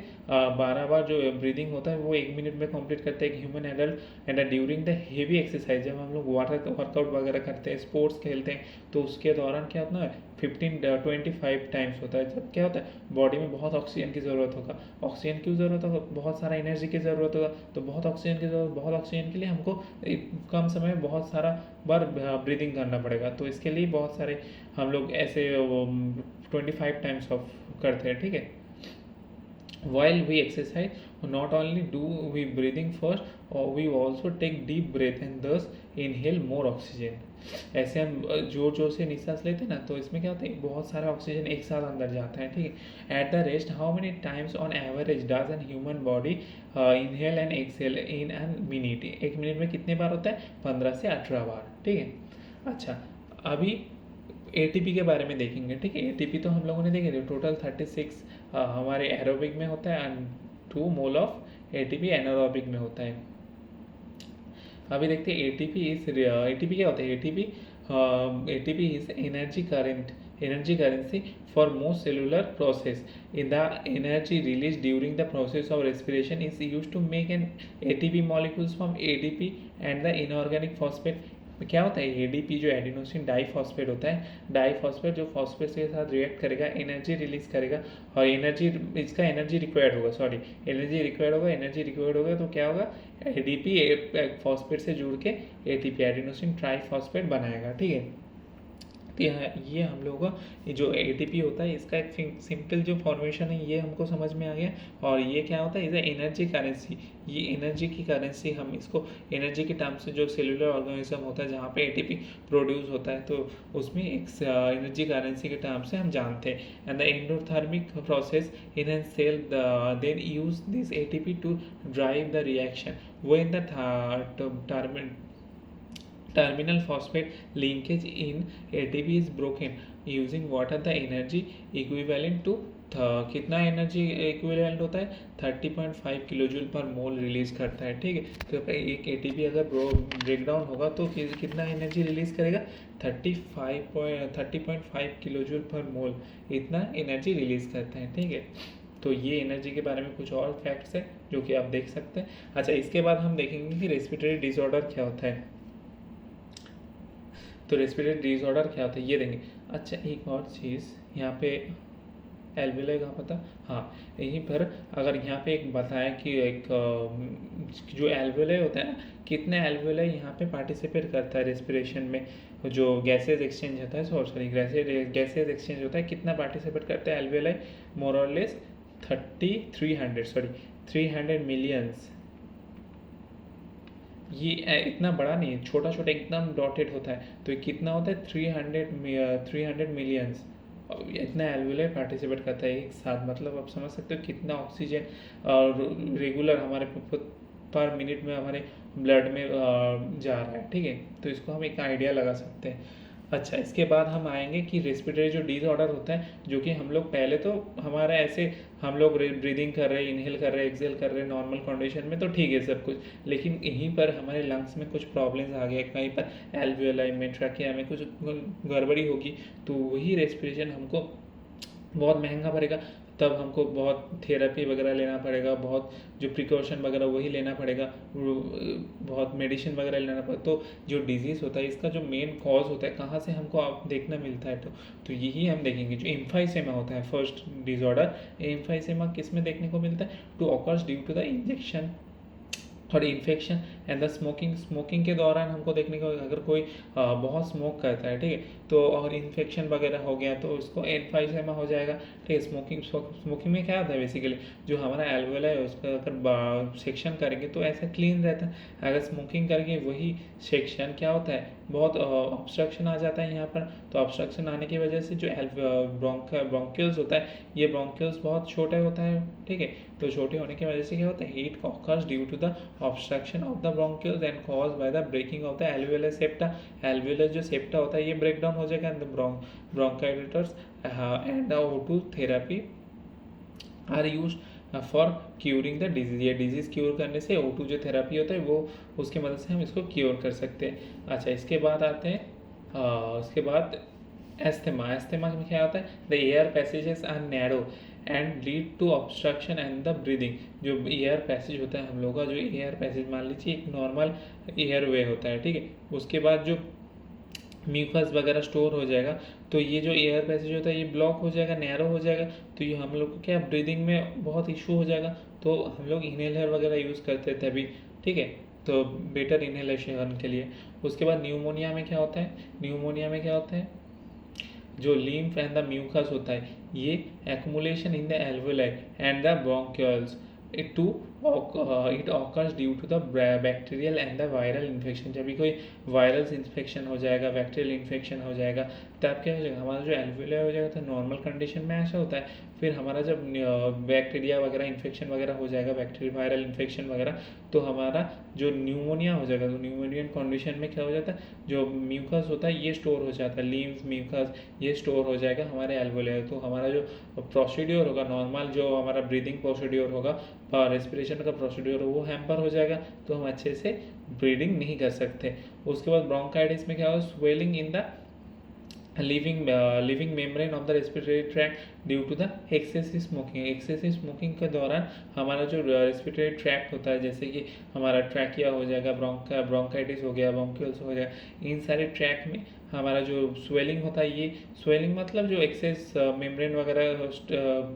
12 बार जो ब्रीदिंग होता है वो 1 मिनट में कंप्लीट करते हैं एक human adult. And during the heavy exercise, जब हम लोग वर्कआउट वगैरह करते हैं, स्पोर्ट्स खेलते हैं, तो उसके दौरान क्या होता है 25 टाइम्स होता है। जब क्या होता है बॉडी में बहुत ऑक्सीजन की ज़रूरत होगा। ऑक्सीजन क्यों ज़रूरत होगा, बहुत सारा एनर्जी की ज़रूरत होगा, तो बहुत ऑक्सीजन की ज़रूरत, बहुत ऑक्सीजन के लिए हमको कम समय में बहुत सारा बार ब्रीदिंग करना पड़ेगा। तो इसके लिए बहुत सारे हम लोग ऐसे 25 टाइम्स ऑफ करते हैं, ठीक है। While we exercise, not only do we breathing first, or we also take deep breath and thus inhale more oxygen। ऐसे हम जोर से निश्वास लेते हैं ना, तो इसमें क्या होता है बहुत सारा ऑक्सीजन एक साथ अंदर जाता है, ठीक है। At the rest, how many times on average does an human body inhale and exhale in an minute. 1 minute में कितने बार होता है, 15 से 18 बार, ठीक है। अच्छा, अभी एटीपी के बारे में देखेंगे, ठीक है। एटीपी तो हम लोगों ने देखे थे, टोटल 36 हमारे एरोबिक में होता है and 2 mole of ATP anaerobic में होता है। अभी देखते हैं एटीपी क्या होता है। ATP is energy currency for most cellular process. In the energy release during the process of respiration is use to make an ATP molecules from ADP and the inorganic phosphate. क्या होता है ADP, जो adenosine diphosphate होता है, diphosphate जो phosphate के साथ react करेगा, एनर्जी रिलीज करेगा और एनर्जी रिक्वायर्ड होगा तो क्या होगा एडीपी फॉस्फेट से जुड़ के एटीपी एडिनोसिन ट्राइफॉस्फेट बनाएगा, ठीक है। तो ये हम लोगों का जो एटीपी होता है इसका एक सिंपल जो फॉर्मेशन है ये हमको समझ में आ गया। और ये क्या होता है, इज एनर्जी करेंसी। ये एनर्जी की करेंसी, हम इसको एनर्जी के टर्म से जो सेलुलर ऑर्गेनिज्म होता है जहाँ पे एटीपी प्रोड्यूस होता है, तो उसमें एक एनर्जी करेंसी के टर्म से हम जानते हैं। And the endothermic process in an cell then use this ATP to drive the reaction when the terminal phosphate linkage in ATP is broken using what are the energy equivalent to कितना energy equivalent होता है 30.5 kilo joule पर मोल release करता है, ठीक है। तो एक एटीपी अगर ब्रेक डाउन होगा तो कितना एनर्जी रिलीज करेगा 30.5 किलो जूल पर मोल, इतना एनर्जी रिलीज करता है, ठीक है। तो ये एनर्जी के बारे में कुछ और फैक्ट्स है जो कि आप देख सकते हैं। अच्छा, इसके बाद हम देखेंगे कि रेस्पिरेटरी डिसऑर्डर क्या होता है। तो रेस्पिरेटरी डिसऑर्डर क्या होता है ये देंगे। अच्छा, एक और चीज़ यहाँ पे एल्वेलाई कहाँ पता, हाँ यहीं पर अगर यहाँ पे एक बताया कि एक जो एल्वेलाई होता है ना, कितने एल्वेलाई यहाँ पे पार्टिसिपेट करता है रेस्पिरेशन में, जो गैसेज एक्सचेंज होता है, सॉरी गैसेज एक्सचेंज होता है, कितना पार्टिसिपेट करता है एल्वेलाई, मोर और लेस 300 मिलियंस। ये इतना बड़ा नहीं है, छोटा छोटा एकदम डॉटेड होता है, तो ये कितना होता है 300 मिलियंस इतना एल्वुलाई पार्टिसिपेट करता है एक साथ, मतलब आप समझ सकते हो कितना ऑक्सीजन और रेगुलर हमारे पर मिनट में हमारे ब्लड में जा रहा है, ठीक है। तो इसको हम एक आइडिया लगा सकते हैं। अच्छा, इसके बाद हम आएंगे कि रेस्पिरेटरी जो डिसऑर्डर होता है, जो कि हम लोग पहले तो हमारा ऐसे हम लोग ब्रीदिंग कर रहे हैं, इनहेल कर रहे हैं, एक्सहेल कर रहे हैं नॉर्मल कंडीशन में, तो ठीक है सब कुछ, लेकिन यहीं पर हमारे लंग्स में कुछ प्रॉब्लम्स आ गए, कहीं पर एल्वियोलाई में, ट्रैकिया में कुछ गड़बड़ी होगी, तो वही रेस्पिरेशन हमको बहुत महंगा पड़ेगा। तब हमको बहुत थेरेपी वगैरह लेना पड़ेगा, बहुत जो प्रिकॉशन वगैरह वही लेना पड़ेगा, बहुत मेडिसिन वगैरह लेना पड़ेगा। तो जो डिजीज़ होता है इसका जो मेन कॉज होता है कहाँ से हमको आप देखना मिलता है, तो यही हम देखेंगे। जो एम्फाइसेमा होता है फर्स्ट डिसऑर्डर, एम्फाइसेमा किस में देखने को मिलता है, to occurs due to the injection और इन्फेक्शन एंड द स्मोकिंग के दौरान हमको देखने को, अगर कोई बहुत स्मोक करता है, ठीक है, तो और इन्फेक्शन वगैरह हो गया तो उसको एम्फाइसेमा हो जाएगा, ठीक है। स्मोकिंग में क्या होता है बेसिकली, जो हमारा एल्वोला है उसका अगर सेक्शन करेंगे तो ऐसा क्लीन रहता है, अगर स्मोकिंग करके वही सेक्शन क्या होता है, बहुत ऑब्स्ट्रक्शन आ जाता है यहाँ पर। तो ऑब्स्ट्रक्शन आने की वजह से जो ब्रोंकियल्स होता है, ये ब्रोंकियल्स बहुत छोटे होता है, ठीक है। तो छोटे होने की वजह से क्या होता है, it occurs due to the obstruction of the bronchioles and caused by the breaking of the alveolar septa। alveolar जो septa होता है ये ब्रेक डाउन हो जाएगा, and the bronchitis and the O2 therapy are used for curing the disease. ये disease cure करने से O2 जो थेरापी होता है वो उसकी मदद से हम इसको क्योर कर सकते हैं। अच्छा, इसके बाद आते हैं उसके बाद एस्थमा। एस्थमा में क्या होता है, the air passages are narrow and lead to obstruction and the breathing. जो एयर पैसेज होता है हम लोग का, जो एयर पैसेज मान लीजिए एक नॉर्मल एयर वे होता है, ठीक है, उसके बाद जो म्यूकस वगैरह स्टोर हो जाएगा, तो ये जो एयर पैसेज होता है ये ब्लॉक हो जाएगा, नैरो हो जाएगा, तो ये हम लोग को क्या ब्रीदिंग में बहुत इशू हो जाएगा। तो हम लोग इनहेलर वगैरह यूज़ करते थे अभी, ठीक है, तो बेटर इनहेलेशन के लिए। उसके बाद न्यूमोनिया में क्या होता है, न्यूमोनिया में क्या होता है, जो लिम्फ एंड द म्यूकस होता है ये accumulation in the alveoli and the bronchioles it occurs due to the bacterial and the viral infection. जब भी कोई वायरल इन्फेक्शन हो जाएगा, बैक्टीरियल इन्फेक्शन हो जाएगा, तब क्या हो जाएगा, हमारा जो एल्वोलाई हो जाएगा तो नॉर्मल कंडीशन में ऐसा होता है। फिर हमारा जब बैक्टीरिया वगैरह इन्फेक्शन वगैरह हो जाएगा, बैक्टीरिया वायरल इन्फेक्शन वगैरह, तो हमारा जो न्यूमोनिया हो जाएगा, तो न्यूमोनियन कंडीशन में क्या हो जाता है, जो म्यूकस होता है ये स्टोर हो जाता है, लिम्फ म्यूकस ये स्टोर हो जाएगा हमारे एल्वोलाई। तो हमारा जो प्रोसीड्योर होगा, नॉर्मल जो हमारा ब्रीदिंग प्रोसीड्योर होगा, रेस्पिरेशन का प्रोसीड्योर वो हैम्पर हो जाएगा, तो हम अच्छे से ब्रीदिंग नहीं कर सकते। उसके बाद ब्रोंकाइटिस में क्या होगा, swelling in the living membrane of the respiratory tract due to the excessive smoking. Excessive smoking के दौरान हमारा जो रेस्पिरेटरी ट्रैक्ट होता है, जैसे कि हमारा ट्रैकिया हो जाएगा, ब्रोंकाइटिस हो गया, ब्रोंकियल्स हो जाएगा, इन सारे ट्रैक में हमारा जो स्वेलिंग होता है, ये स्वेलिंग मतलब जो एक्सेस मेम्ब्रेन वगैरह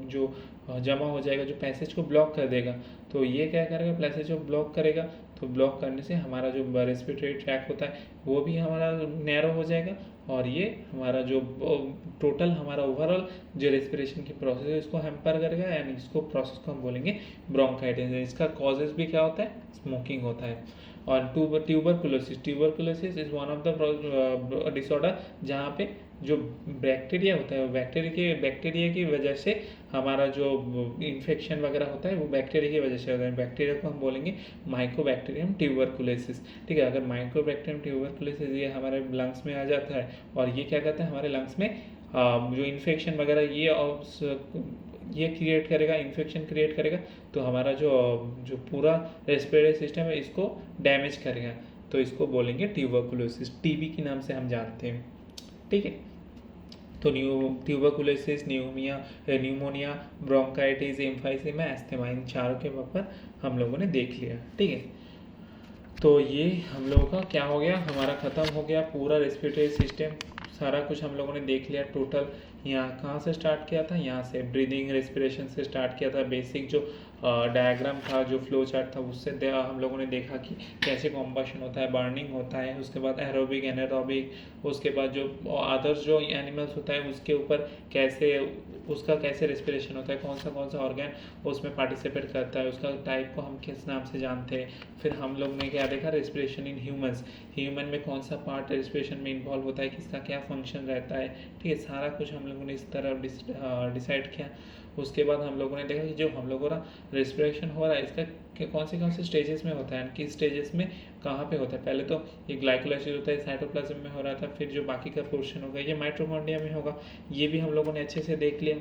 जो जमा हो जाएगा, जो पैसेज को ब्लॉक कर देगा, तो ये क्या करेगा, पैसेज को ब्लॉक करेगा, तो ब्लॉक करने से हमारा जो रेस्पिरेटरी ट्रैक होता है वो भी हमारा नैरो हो जाएगा, और ये हमारा जो टोटल हमारा ओवरऑल जो रेस्पिरेशन की प्रोसेस है इसको हैम्पर करेगा, एंड इसको प्रोसेस को हम बोलेंगे ब्रोंकाइटिस। इसका कॉजेज भी क्या होता है, स्मोकिंग होता है। और tuberculosis is one of the disorder जहाँ पे जो बैक्टीरिया होता है, बैक्टीरिया की वजह से हमारा जो इन्फेक्शन वगैरह होता है वो बैक्टीरिया की वजह से होता है। बैक्टीरिया को हम बोलेंगे माइकोबैक्टीरियम ट्यूबरकुलोसिस, ठीक है। अगर माइकोबैक्टीरियम ट्यूबरकुलोसिस ये हमारे लंग्स में आ जाता है, और ये क्या करता है हमारे लंग्स में जो इन्फेक्शन वगैरह ये क्रिएट करेगा, इन्फेक्शन क्रिएट करेगा, तो हमारा जो पूरा रेस्पिरेटरी सिस्टम है इसको डैमेज करेगा, तो इसको बोलेंगे ट्यूबरकुलोसिस, टीबी के नाम से हम जानते हैं, ठीक है। तो tuberculosis, pneumonia, bronchitis, emphysema, asthma, इन चारों के ऊपर हम लोगों ने देख लिया, ठीक है। तो ये हम लोगों का क्या हो गया, हमारा ख़त्म हो गया पूरा रेस्पिरेटरी सिस्टम, सारा कुछ हम लोगों ने देख लिया। टोटल यहाँ कहाँ से स्टार्ट किया था, यहाँ से ब्रीदिंग रेस्पिरेशन से स्टार्ट किया था, बेसिक जो डायग्राम था, जो फ्लो चार्ट था, उससे हम लोगों ने देखा कि कैसे कॉम्बशन होता है, बर्निंग होता है, उसके बाद एरोबिक, एनारोबिक, उसके बाद जो अदर्स जो एनिमल्स होता है उसके ऊपर कैसे उसका कैसे रेस्पिरेशन होता है, कौन सा ऑर्गन उसमें पार्टिसिपेट करता है, उसका टाइप को हम किस नाम से जानते हैं। फिर हम लोग ने क्या देखा, रेस्पिरेशन इन ह्यूमंस, ह्यूमन में कौन सा पार्ट रेस्पिरेशन में इन्वॉल्व होता है, किसका क्या फंक्शन रहता है, ठीक है। सारा कुछ हम लोगों ने इस तरह डिसाइड किया। उसके बाद हम लोगों ने देखा कि जो हम लोगों का रेस्पिरेशन हो रहा है इसका कौन से स्टेजेस में होता है, किस स्टेजेस में कहाँ पे होता है। पहले तो ये ग्लाइकोलाइसिस होता है, साइटोप्लाज्म में हो रहा था, फिर जो बाकी का पोर्शन होगा ये माइटोकॉन्ड्रिया में होगा। ये भी हम लोगों ने अच्छे से देख लिया।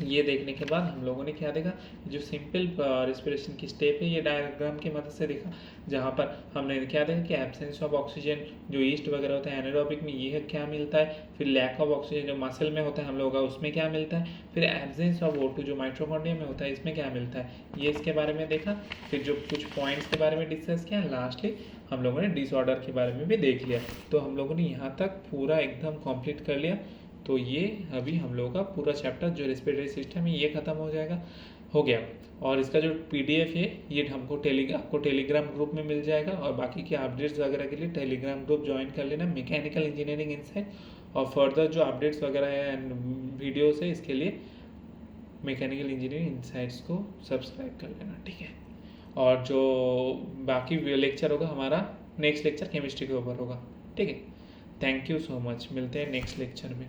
ये देखने के बाद हम लोगों ने क्या देखा, जो सिंपल रेस्पिरेशन की स्टेप है ये डायग्राम की मदद से देखा, जहाँ पर हमने क्या देखा कि एब्सेंस ऑफ ऑक्सीजन जो ईस्ट वगैरह होता है एनारोबिक में ये क्या मिलता है, फिर लैक ऑफ ऑक्सीजन जो मसल में होता है हम लोगों का उसमें क्या मिलता है, फिर एब्सेंस ऑफ O2 जो माइटोकॉन्ड्रिया में होता है इसमें क्या मिलता है, ये इसके बारे में देखा। फिर जो कुछ पॉइंट्स के बारे में डिस्कस किया, लास्टली हम लोगों ने डिसऑर्डर के बारे में भी देख लिया। तो हम लोगों ने यहाँ तक पूरा एकदम कंप्लीट कर लिया। तो ये अभी हम लोगों का पूरा चैप्टर जो रेस्पिरेटरी सिस्टम है ये ख़त्म हो गया। और इसका जो PDF है ये हमको आपको टेलीग्राम ग्रुप में मिल जाएगा, और बाकी के अपडेट्स वगैरह के लिए टेलीग्राम ग्रुप ज्वाइन कर लेना, मैकेनिकल इंजीनियरिंग इनसाइट। और फर्दर जो अपडेट्स वगैरह है एंड वीडियोस है इसके लिए मैकेनिकल इंजीनियरिंग इनसाइट्स को सब्सक्राइब कर लेना, ठीक है। और जो बाकी लेक्चर होगा हमारा नेक्स्ट लेक्चर केमिस्ट्री के ऊपर होगा, ठीक है। थैंक यू सो मच, मिलते हैं नेक्स्ट लेक्चर में।